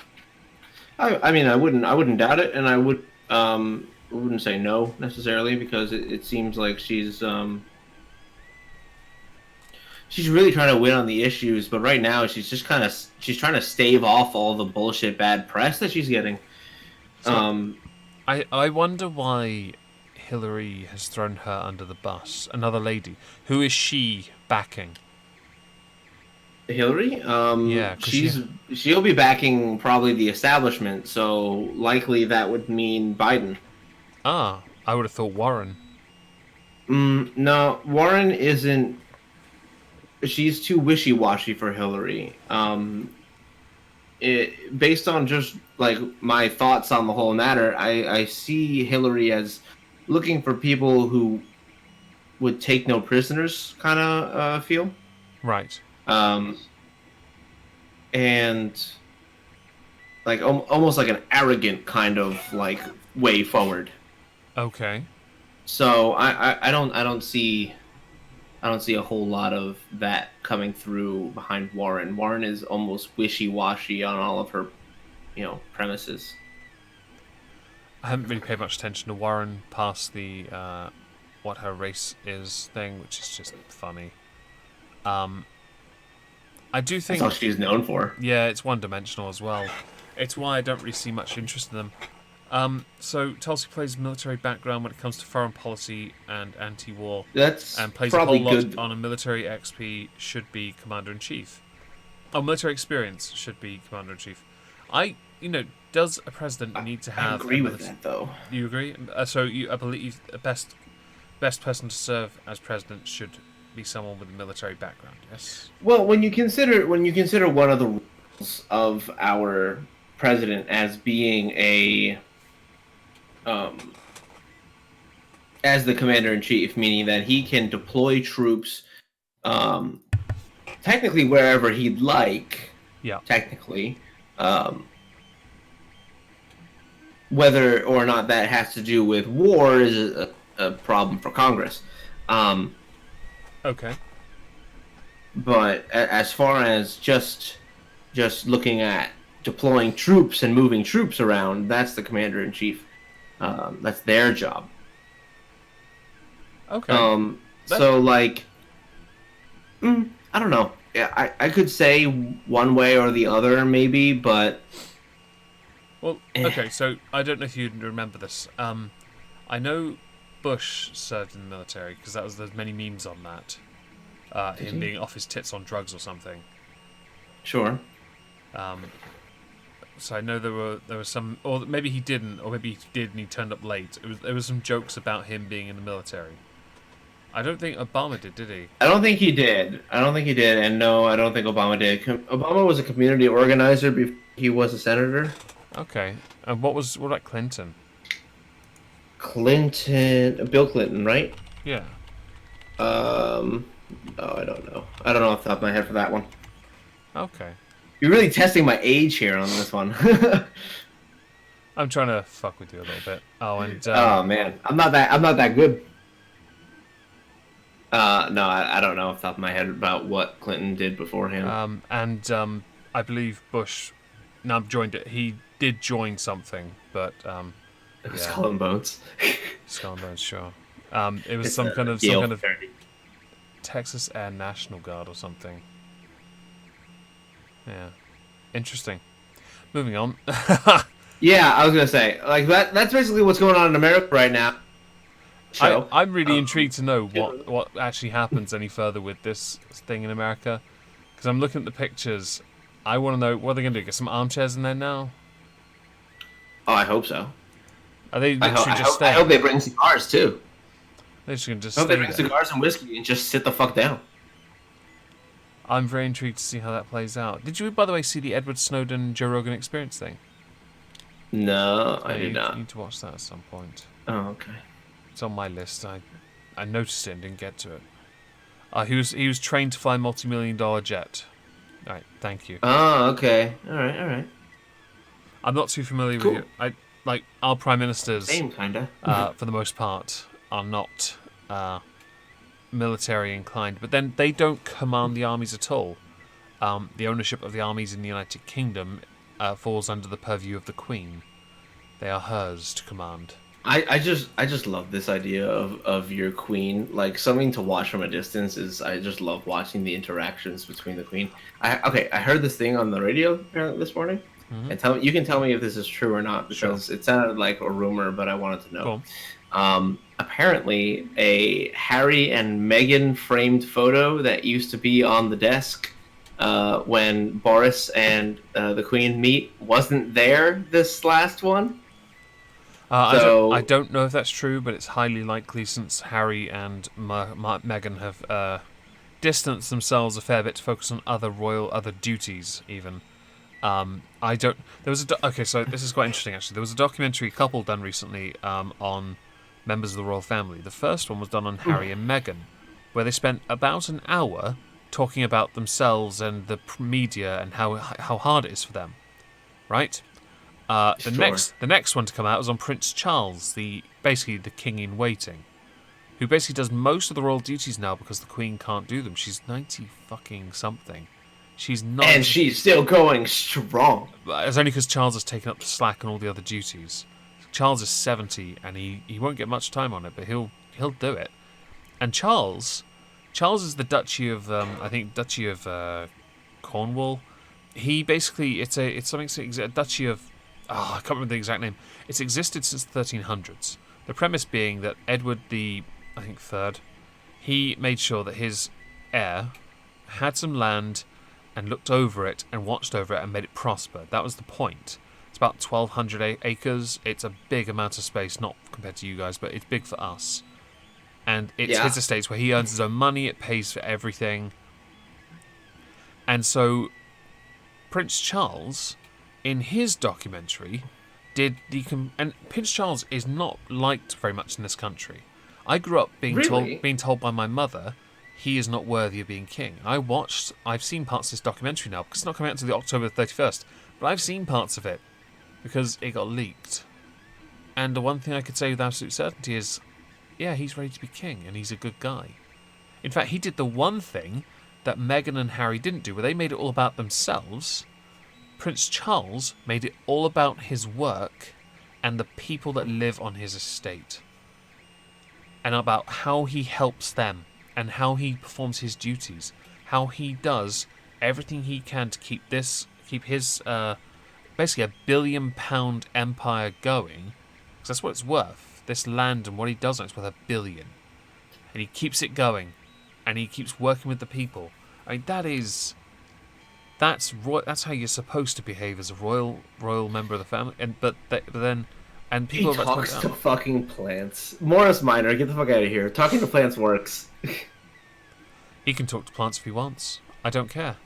S1: I mean, I wouldn't doubt it, and I wouldn't say no necessarily because it seems like she's really trying to win on the issues, but right now she's trying to stave off all the bullshit bad press that she's getting.
S2: So, I wonder why Hillary has thrown her under the bus. Another lady. Who is she backing?
S1: Hillary?
S2: Yeah,
S1: she'll be backing probably the establishment, so likely that would mean Biden.
S2: I would have thought Warren.
S1: No, Warren isn't. She's too wishy-washy for Hillary. Based on just like my thoughts on the whole matter, I see Hillary as looking for people who would take no prisoners, kind of feel.
S2: Right.
S1: And like almost like an arrogant kind of like way forward.
S2: Okay.
S1: So I don't see a whole lot of that coming through behind Warren. Warren is almost wishy-washy on all of her, premises.
S2: I haven't really paid much attention to Warren past the what her race is thing, which is just funny. I do think
S1: that's all she's known for.
S2: Yeah, it's one-dimensional as well. It's why I don't really see much interest in them. So Tulsi plays military background when it comes to foreign policy and anti-war.
S1: That's
S2: and plays
S1: probably
S2: a whole lot
S1: good.
S2: on a military XP should be commander-in-chief. Oh, military experience should be commander-in-chief. Does a president need to have?
S1: I agree with that, though.
S2: You agree? I believe the best person to serve as president should be someone with a military background. Yes.
S1: Well, when you consider one of the rules of our president as being as the commander-in-chief, meaning that he can deploy troops technically wherever he'd like.
S2: Yeah.
S1: Technically. Whether or not that has to do with war is a problem for Congress.
S2: Okay.
S1: But as far as just looking at deploying troops and moving troops around, that's the commander-in-chief. That's their job.
S2: Okay.
S1: So, like, I don't know. Yeah, I could say one way or the other, maybe, but...
S2: Well, okay, so I don't know if you remember this. I know Bush served in the military, because there's many memes on that. Him being off his tits on drugs or something.
S1: Sure.
S2: So I know there was some, or maybe he didn't, or maybe he did and he turned up late. There was some jokes about him being in the military. I don't think Obama did he?
S1: I don't think he did. I don't think he did, and no, I don't think Obama did. Obama was a community organizer before he was a senator.
S2: Okay. And what about Clinton?
S1: Bill Clinton, right?
S2: Yeah.
S1: Um, oh, I don't know. I don't know off the top of my head for that one.
S2: Okay.
S1: You're really testing my age here on this one.
S2: I'm trying to fuck with you a little bit. Oh, and
S1: Oh man, I'm not that good. No, I don't know off the top of my head about what Clinton did beforehand.
S2: I believe Bush now joined it. He did join something, but
S1: It was
S2: yeah,
S1: Skull and Bones.
S2: Skull and Bones, sure. It was
S1: It's
S2: some
S1: a
S2: kind of
S1: Yale fraternity.
S2: Texas Air National Guard or something. Yeah, interesting. Moving on.
S1: Yeah, I was gonna say like that's basically what's going on in America right now. So
S2: I'm really intrigued to know what actually happens any further with this thing in America, because I'm looking at the pictures. I want to know what they're going to do. Get some armchairs in there now?
S1: oh, I hope so.
S2: Are they literally
S1: I
S2: just
S1: hope, I
S2: staying?
S1: hope they bring cigars too.
S2: They're just going to
S1: I hope they
S2: stay
S1: bring
S2: there.
S1: cigars and whiskey and just sit the fuck down.
S2: I'm very intrigued to see how that plays out. Did you, by the way, see the Edward Snowden Joe Rogan Experience thing?
S1: No, I
S2: Yeah,
S1: did
S2: you
S1: not.
S2: need to watch that at some point.
S1: Oh, okay.
S2: It's on my list. I noticed it and didn't get to it. He was trained to fly a multi-million-dollar jet. All right, thank you.
S1: Oh, okay. All right, all right.
S2: I'm not too familiar
S1: Cool.
S2: with you. Like our prime ministers,
S1: Same kinda.
S2: for the most part, are not military inclined, but then they don't command the armies at all. The ownership of the armies in the United Kingdom falls under the purview of the Queen. They are hers to command.
S1: I just love this idea of your queen, like something to watch from a distance. Is I just love watching the interactions between the queen. I heard this thing on the radio apparently this morning, and you can tell me if this is true or not, because it sounded like a rumor, but I wanted to know. Apparently, a Harry and Meghan framed photo that used to be on the desk when Boris and the Queen meet wasn't there this last one.
S2: I don't know if that's true, but it's highly likely since Harry and Meghan have distanced themselves a fair bit to focus on other duties, even. I don't. There was okay, so this is quite interesting actually. There was a documentary couple done recently on members of the royal family. The first one was done on Harry and Meghan, where they spent about an hour talking about themselves and the media and how hard it is for them, right? The next one to come out was on Prince Charles, basically the king in waiting, who basically does most of the royal duties now because the Queen can't do them. She's 90 fucking something. She's not,
S1: and she's still going strong.
S2: It's only because Charles has taken up the slack on all the other duties. Charles is 70 and he won't get much time on it, but he'll do it. And Charles is the Duchy of Duchy of Cornwall. He basically it's a Duchy of I can't remember the exact name. It's existed since the 1300s. The premise being that Edward Third, he made sure that his heir had some land and looked over it and watched over it and made it prosper. That was the point. It's about 1,200 acres. It's a big amount of space, not compared to you guys, but it's big for us. And it's his estates where he earns his own money. It pays for everything. And so Prince Charles, in his documentary, and Prince Charles is not liked very much in this country. I grew up being told by my mother he is not worthy of being king. I've seen parts of this documentary now because it's not coming out until the October 31st, but I've seen parts of it because it got leaked. And the one thing I could say with absolute certainty is, yeah, he's ready to be king and he's a good guy. In fact, he did the one thing that Meghan and Harry didn't do, where they made it all about themselves. Prince Charles made it all about his work and the people that live on his estate, and about how he helps them and how he performs his duties, how he does everything he can to keep his basically £1 billion empire going, because that's what it's worth. This land and what he does on it's worth $1 billion, and he keeps it going, and he keeps working with the people. I mean, that's how you're supposed to behave as a royal member of the family. But then And
S1: He
S2: people are about to point
S1: talks
S2: it
S1: to
S2: out.
S1: fucking plants. Morris Minor, get the fuck out of here. Talking to plants works.
S2: He can talk to plants if he wants. I don't care.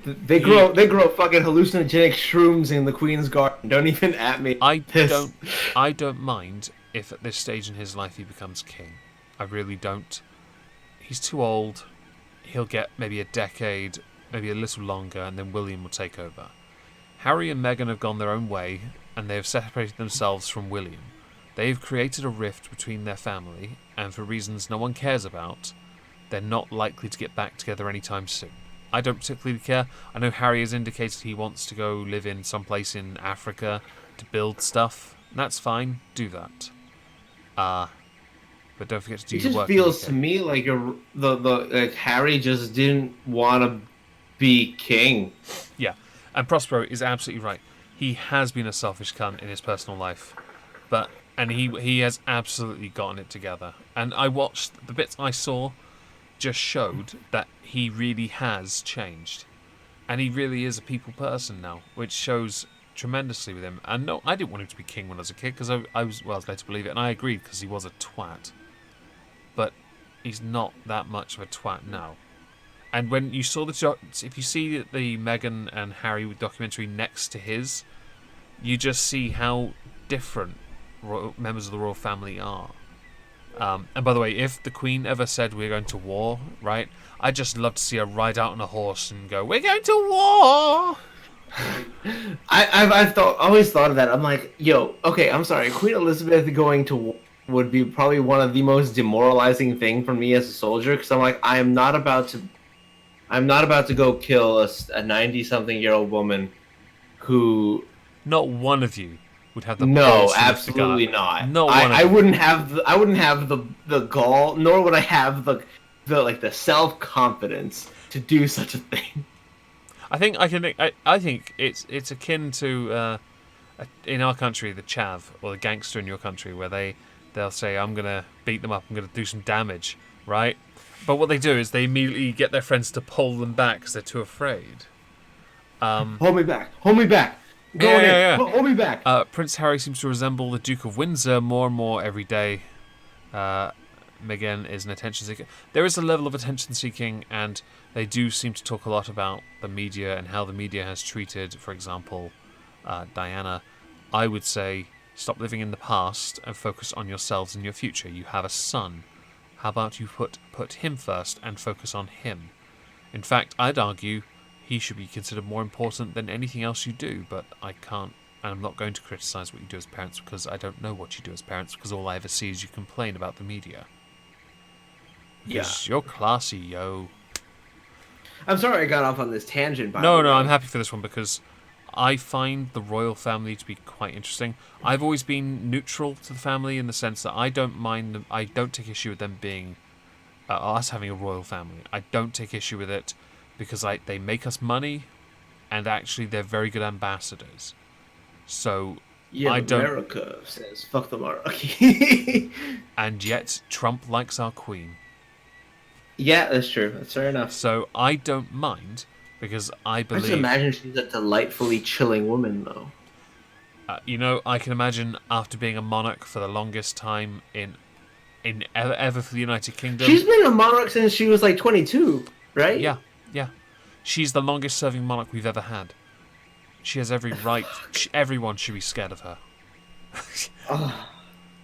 S1: They
S2: He,
S1: grow fucking hallucinogenic shrooms in the Queen's Garden. Don't even at me.
S2: I
S1: This.
S2: don't, I don't mind if at this stage in his life he becomes king. I really don't. He's too old. He'll get maybe a decade, maybe a little longer, and then William will take over. Harry and Meghan have gone their own way, and they have separated themselves from William. They've created a rift between their family, and for reasons no one cares about, they're not likely to get back together anytime soon. I don't particularly care. I know Harry has indicated he wants to go live in some place in Africa to build stuff. That's fine. Do that. But don't forget to do
S1: It
S2: your
S1: just
S2: work.
S1: feels to me like like Harry just didn't want to be king.
S2: Yeah, and Prospero is absolutely right. He has been a selfish cunt in his personal life, and he has absolutely gotten it together. And I watched the bits I saw, just showed that he really has changed, and he really is a people person now, which shows tremendously with him. And no, I didn't want him to be king when I was a kid because I was led to believe it, and I agreed because he was a twat. But he's not that much of a twat now. And when you saw if you see the Meghan and Harry documentary next to his, you just see how different members of the royal family are. And by the way, if the Queen ever said we're going to war, right, I'd just love to see her ride out on a horse and go, "We're going to war."
S1: I've always thought of that. I'm like, yo, okay, I'm sorry. Queen Elizabeth going to war would be probably one of the most demoralizing thing for me as a soldier, because I'm like, I'm not about to go kill a 90-something-year-old woman who.
S2: Not one of you would have the
S1: No,
S2: balls to lift the
S1: absolutely
S2: gun.
S1: not.
S2: Not one of
S1: I
S2: you.
S1: wouldn't have the gall, nor would I have the self confidence to do such a thing.
S2: I think it's akin to in our country the chav or the gangster in your country where they'll say I'm gonna beat them up, I'm gonna do some damage, right? But what they do is they immediately get their friends to pull them back because they're too afraid.
S1: Hold me back. Hold me back. Go
S2: Yeah,
S1: in.
S2: yeah, yeah.
S1: Hold me back.
S2: Prince Harry seems to resemble the Duke of Windsor more and more every day. Meghan is an attention seeker. There is a level of attention seeking, and they do seem to talk a lot about the media and how the media has treated, for example, Diana. I would say stop living in the past and focus on yourselves and your future. You have a son. How about you put him first and focus on him? In fact, I'd argue he should be considered more important than anything else you do, but I can't, and I'm not going to criticise what you do as parents because I don't know what you do as parents, because all I ever see is you complain about the media. Because you're classy, yo.
S1: I'm sorry I got off on this tangent.
S2: No, I'm happy for this one because I find the royal family to be quite interesting. I've always been neutral to the family in the sense that I don't mind them. I don't take issue with them being us having a royal family. I don't take issue with it because they make us money, and actually they're very good ambassadors. So
S1: Yeah,
S2: I don't.
S1: America says fuck the monarchy.
S2: And yet Trump likes our queen.
S1: Yeah, that's true. That's fair enough.
S2: So I don't mind because I
S1: I
S2: believe.
S1: just imagine she's a delightfully chilling woman, though.
S2: I can imagine after being a monarch for the longest time in ever for the United Kingdom.
S1: She's been a monarch since she was like 22, right?
S2: Yeah. She's the longest serving monarch we've ever had. She has every right. Everyone should be scared of her.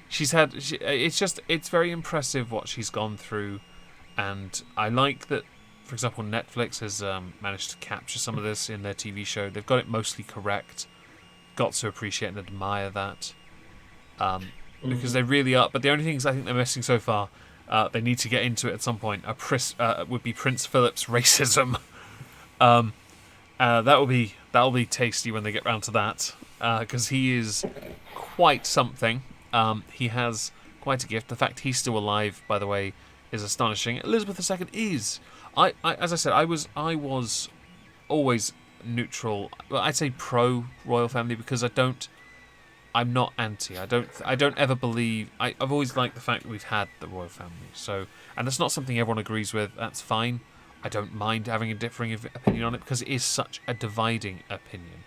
S2: It's very impressive what she's gone through, and I like that. For example, Netflix has managed to capture some of this in their TV show. They've got it mostly correct. Got to appreciate and admire that. Because they really are. But the only things I think they're missing so far, they need to get into it at some point, would be Prince Philip's racism. That'll be tasty when they get round to that, because he is quite something. He has quite a gift. The fact he's still alive, by the way, is astonishing. Elizabeth II is. As I said, I was always neutral. Well, I'd say pro royal family because I'm not anti. I don't ever believe. I've always liked the fact that we've had the royal family. So, and that's not something everyone agrees with. That's fine. I don't mind having a differing opinion on it because it is such a dividing opinion.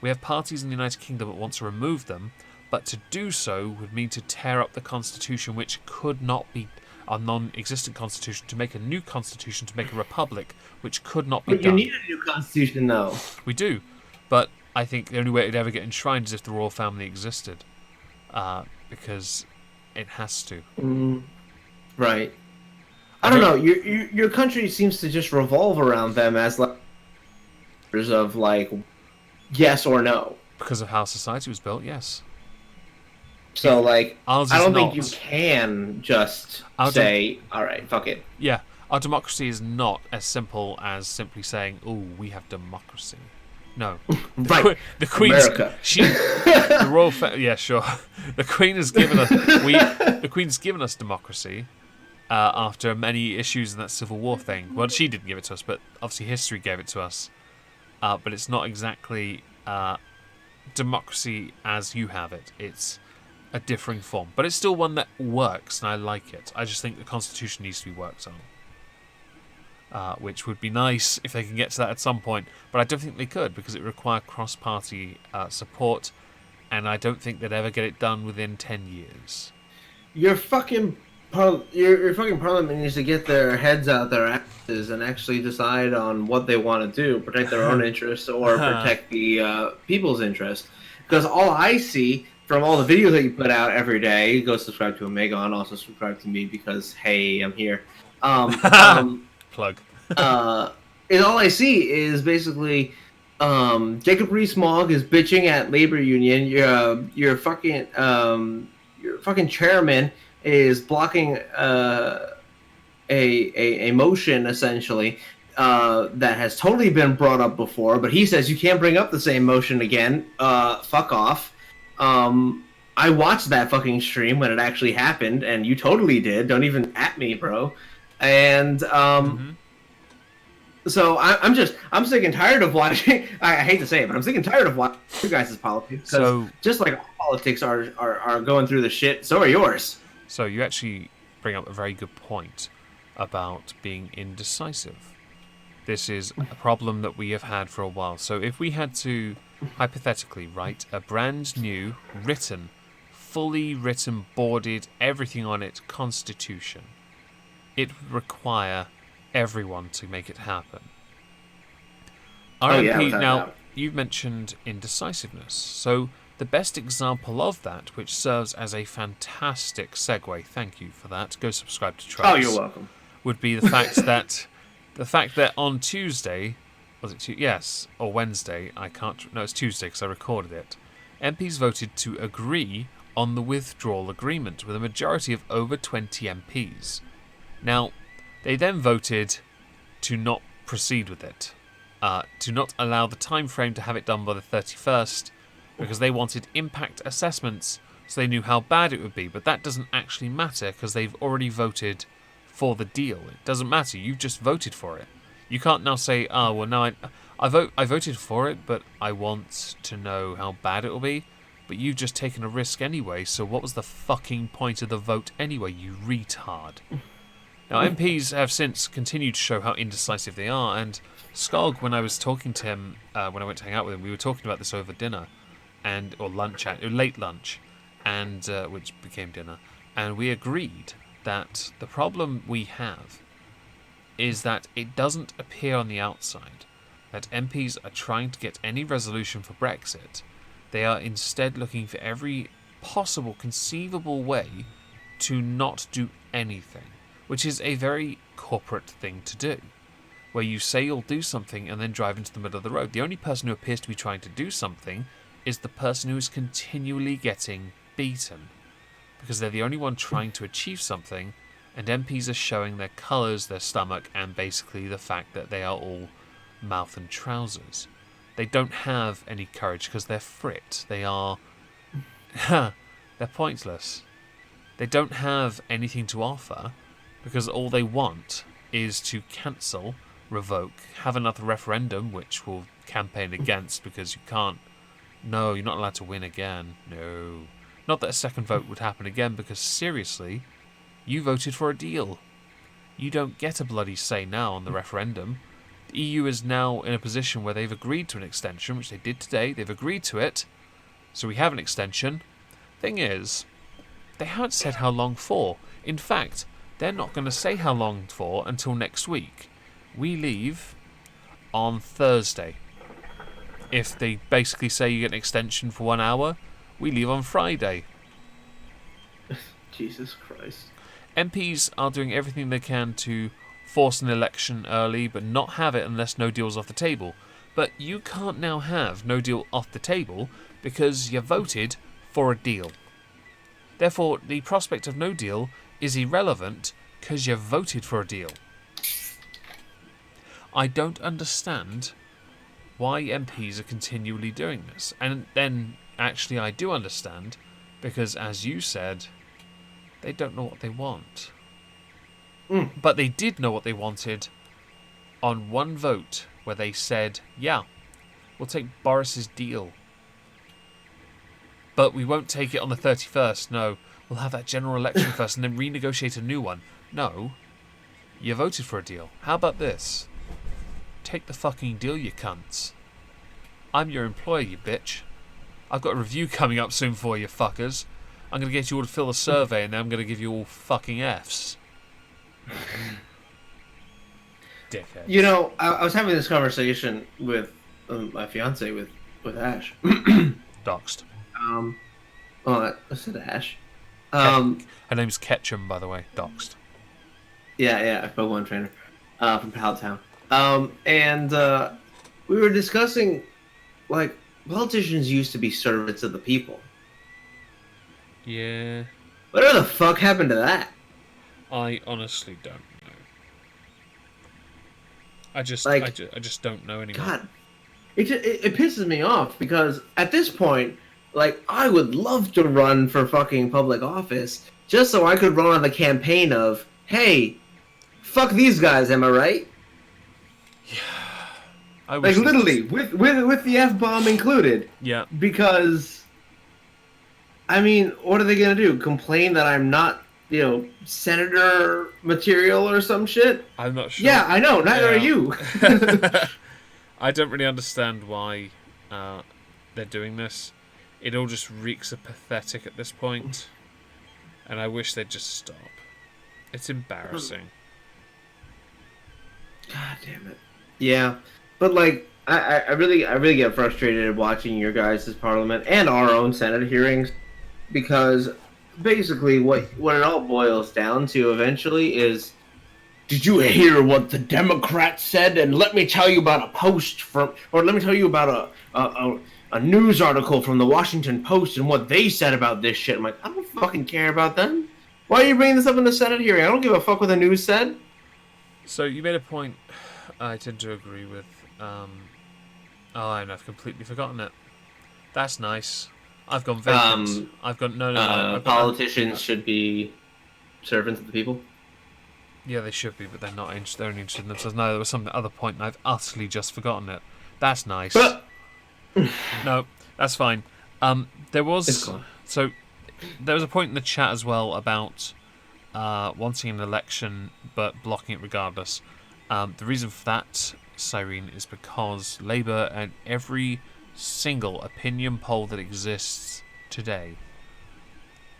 S2: We have parties in the United Kingdom that want to remove them, But to do so would mean to tear up the constitution, which could not be a non-existent constitution, to make a new constitution, to make a republic, which could not be
S1: But you
S2: done.
S1: need a new constitution, though.
S2: We do, but I think the only way it'd ever get enshrined is if the royal family existed, because it has to.
S1: Right. I don't know. Your country seems to just revolve around them as like of like yes or no.
S2: Because of how society was built, yes.
S1: So like,
S2: Ours
S1: I
S2: is
S1: don't
S2: not.
S1: think you can just say, "All right, fuck it."
S2: Yeah, our democracy is not as simple as simply saying, "Oh, we have democracy." No,
S1: Right.
S2: The Queen's
S1: America.
S2: the royal yeah, sure. The Queen has given us the Queen's given us democracy after many issues in that Civil War thing. Well, she didn't give it to us, but obviously history gave it to us. But it's not exactly democracy as you have it. It's a differing form, but it's still one that works, and I like it. I just think the Constitution needs to be worked on, which would be nice if they can get to that at some point, but I don't think they could, because it would require cross-party support, and I don't think they'd ever get it done within 10 years.
S1: Your fucking parliament needs to get their heads out their asses and actually decide on what they want to do, protect their own interests or protect the people's interests. Because all I see from all the videos that you put out every day, go subscribe to Omegon, also subscribe to me because hey, I'm here.
S2: Plug.
S1: Is all I see is basically Jacob Rees-Mogg is bitching at labor union. Your fucking chairman is blocking a motion essentially that has totally been brought up before, but he says you can't bring up the same motion again. Fuck off. I watched that fucking stream when it actually happened, and you totally did. Don't even at me, bro. And so I'm sick and tired of watching. I hate to say it, but I'm sick and tired of watching you guys' politics. So just like all politics are going through the shit, so are yours.
S2: So you actually bring up a very good point about being indecisive. This is a problem that we have had for a while. So if we had to hypothetically write a brand new fully written, boarded, everything on it constitution, it would require everyone to make it happen. RMP, now, you've mentioned indecisiveness. So the best example of that, which serves as a fantastic segue, thank you for that, go subscribe to Tracks.
S1: Oh, you're welcome.
S2: Would be the fact that on Tuesday, was it yes, or Wednesday, it's Tuesday because I recorded it, MPs voted to agree on the withdrawal agreement with a majority of over 20 MPs. Now, they then voted to not proceed with it, to not allow the time frame to have it done by the 31st, because they wanted impact assessments so they knew how bad it would be. But that doesn't actually matter because they've already voted for the deal. It doesn't matter. You've just voted for it. You can't now say, "Oh, well, no, I voted for it, but I want to know how bad it will be." But you've just taken a risk anyway, so what was the fucking point of the vote anyway, you retard? Now, MPs have since continued to show how indecisive they are, and Skog, when I was talking to him, when I went to hang out with him, we were talking about this over dinner, or lunch, late lunch, and which became dinner, and we agreed that the problem we have is that it doesn't appear on the outside that MPs are trying to get any resolution for Brexit. They are instead looking for every possible, conceivable way to not do anything, which is a very corporate thing to do, where you say you'll do something and then drive into the middle of the road. The only person who appears to be trying to do something is the person who is continually getting beaten, because they're the only one trying to achieve something, and MPs are showing their colours, their stomach, and basically the fact that they are all mouth and trousers. They don't have any courage because they're frit. They are... they're pointless. They don't have anything to offer because all they want is to cancel, revoke, have another referendum, which we'll campaign against because you can't... No, you're not allowed to win again. No. Not that a second vote would happen again because, seriously, you voted for a deal. You don't get a bloody say now on the referendum. The EU is now in a position where they've agreed to an extension, which they did today. They've agreed to it. So we have an extension. Thing is, they haven't said how long for. In fact, they're not going to say how long for until next week. We leave on Thursday. If they basically say you get an extension for 1 hour, we leave on Friday.
S1: Jesus Christ.
S2: MPs are doing everything they can to force an election early, but not have it unless no deal's off the table. But you can't now have no deal off the table because you voted for a deal. Therefore, the prospect of no deal is irrelevant because you voted for a deal. I don't understand why MPs are continually doing this. And then, actually, I do understand, because as you said, they don't know what they want. But they did know what they wanted on one vote where they said, yeah, we'll take Boris's deal. But we won't take it on the 31st, no. We'll have that general election first and then renegotiate a new one. No. You voted for a deal. How about this? Take the fucking deal, you cunts. I'm your employer, you bitch. I've got a review coming up soon for you, fuckers. I'm going to get you all to fill a survey and then I'm going to give you all fucking Fs. Dickhead.
S1: You know, I was having this conversation with my fiance, with Ash.
S2: Doxed.
S1: Well, I said Ash.
S2: Her name's Ketchum, by the way. Doxed.
S1: Yeah, a Pokemon trainer from Palatown. And we were discussing, like, politicians used to be servants of the people.
S2: Yeah.
S1: Whatever the fuck happened to that?
S2: I honestly don't know. I just don't know anymore.
S1: God, it pisses me off because at this point, like, I would love to run for fucking public office just so I could run on the campaign of, hey, fuck these guys, am I right?
S2: I
S1: Like, literally, with the F-bomb included.
S2: Yeah.
S1: Because, I mean, what are they gonna do? Complain that I'm not, senator material or some shit?
S2: I'm not sure.
S1: Yeah, I know, neither are you.
S2: I don't really understand why they're doing this. It all just reeks of pathetic at this point. And I wish they'd just stop. It's embarrassing.
S1: God damn it. Yeah. But, like, I really get frustrated watching your guys' parliament and our own Senate hearings because basically what it all boils down to eventually is, did you hear what the Democrats said? And let me tell you about a post let me tell you about a news article from the Washington Post and what they said about this shit. I'm like, I don't fucking care about them. Why are you bringing this up in the Senate hearing? I don't give a fuck what the news said.
S2: So you made a point I tend to agree with. I've completely forgotten it. That's nice. I've gone vacant. I've gone no.
S1: Politicians should be servants of the people.
S2: Yeah, they should be, but they're not. They're only interested in themselves. No, there was some other point, and I've utterly just forgotten it. That's nice. No, that's fine. There was a point in the chat as well about wanting an election but blocking it regardless. The reason for that, Cyrene, is because Labour and every single opinion poll that exists today,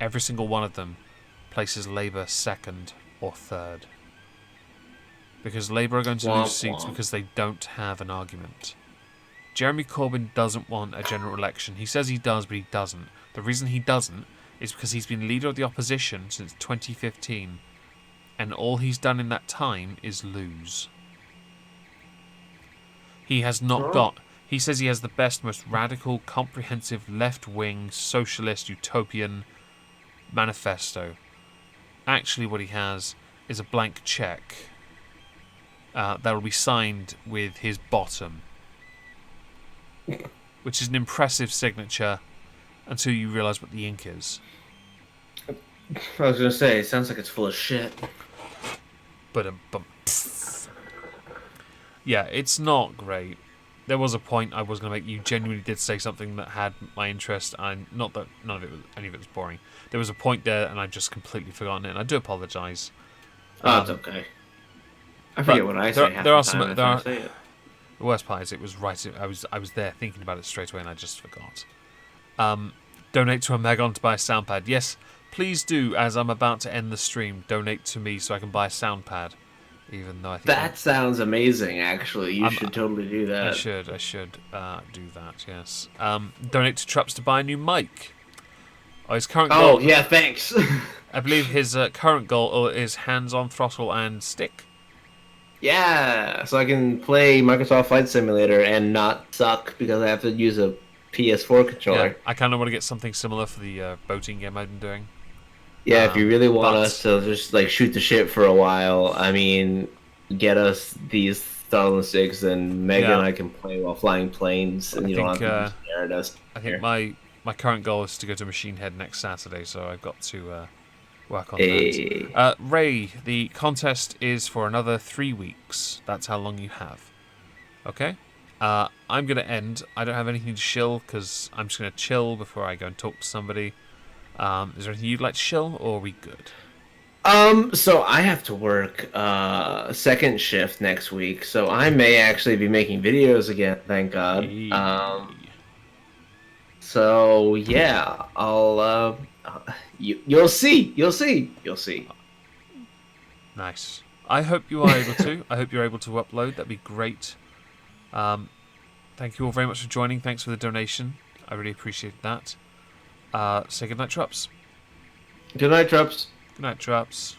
S2: every single one of them places Labour second or third. Because Labour are going to lose seats because they don't have an argument. Jeremy Corbyn doesn't want a general election. He says he does, but he doesn't. The reason he doesn't is because he's been leader of the opposition since 2015, and all he's done in that time is lose. He has not got... He says he has the best, most radical, comprehensive, left-wing, socialist, utopian manifesto. Actually, what he has is a blank check that will be signed with his bottom, which is an impressive signature until you realise what the ink is.
S1: I was going to say, it sounds like it's full of shit.
S2: But yeah, it's not great. There was a point I was going to make. You genuinely did say something that had my interest, and not that any of it was boring. There was a point there, and I've just completely forgotten it, and I do apologise.
S1: Oh, it's okay. I forget what I say.
S2: The worst part is it was right. I was there thinking about it straight away, and I just forgot. donate to Omegon to buy a sound pad. Yes, please do, as I'm about to end the stream, donate to me so I can buy a sound pad. Even though I think
S1: That sounds amazing, actually. You should totally do
S2: I
S1: that.
S2: should do that, yes. Donate to Trups to buy a new mic. His current
S1: Oh,
S2: goal,
S1: yeah, thanks.
S2: I believe his current goal is hands-on throttle and stick.
S1: Yeah, so I can play Microsoft Flight Simulator and not suck because I have to use a PS4 controller.
S2: Yeah, I kind of want to get something similar for the boating game I've been doing.
S1: Yeah, if you really want
S2: but-
S1: us to just like shoot the shit for a while, I mean, get us these 2006 and Meg
S2: Yeah.
S1: and I can play while flying planes and you don't have
S2: think,
S1: to be staring at us.
S2: I think my current goal is to go to Machine Head next Saturday, so I've got to work on
S1: Hey.
S2: that. Ray, the contest is for another 3 weeks. That's how long you have. Okay? I'm going to end. I don't have anything to shill because I'm just going to chill before I go and talk to somebody. Is there anything you'd like to shill, or are we good?
S1: So I have to work second shift next week, so I may actually be making videos again, thank God. So yeah, I'll you'll see.
S2: Nice. I hope you are able to. I hope you're able to upload. That'd be great. Thank you all very much for joining. Thanks for the donation. I really appreciate that. Say goodnight, Trups.
S1: Good night, Trups.
S2: Good night, Trups.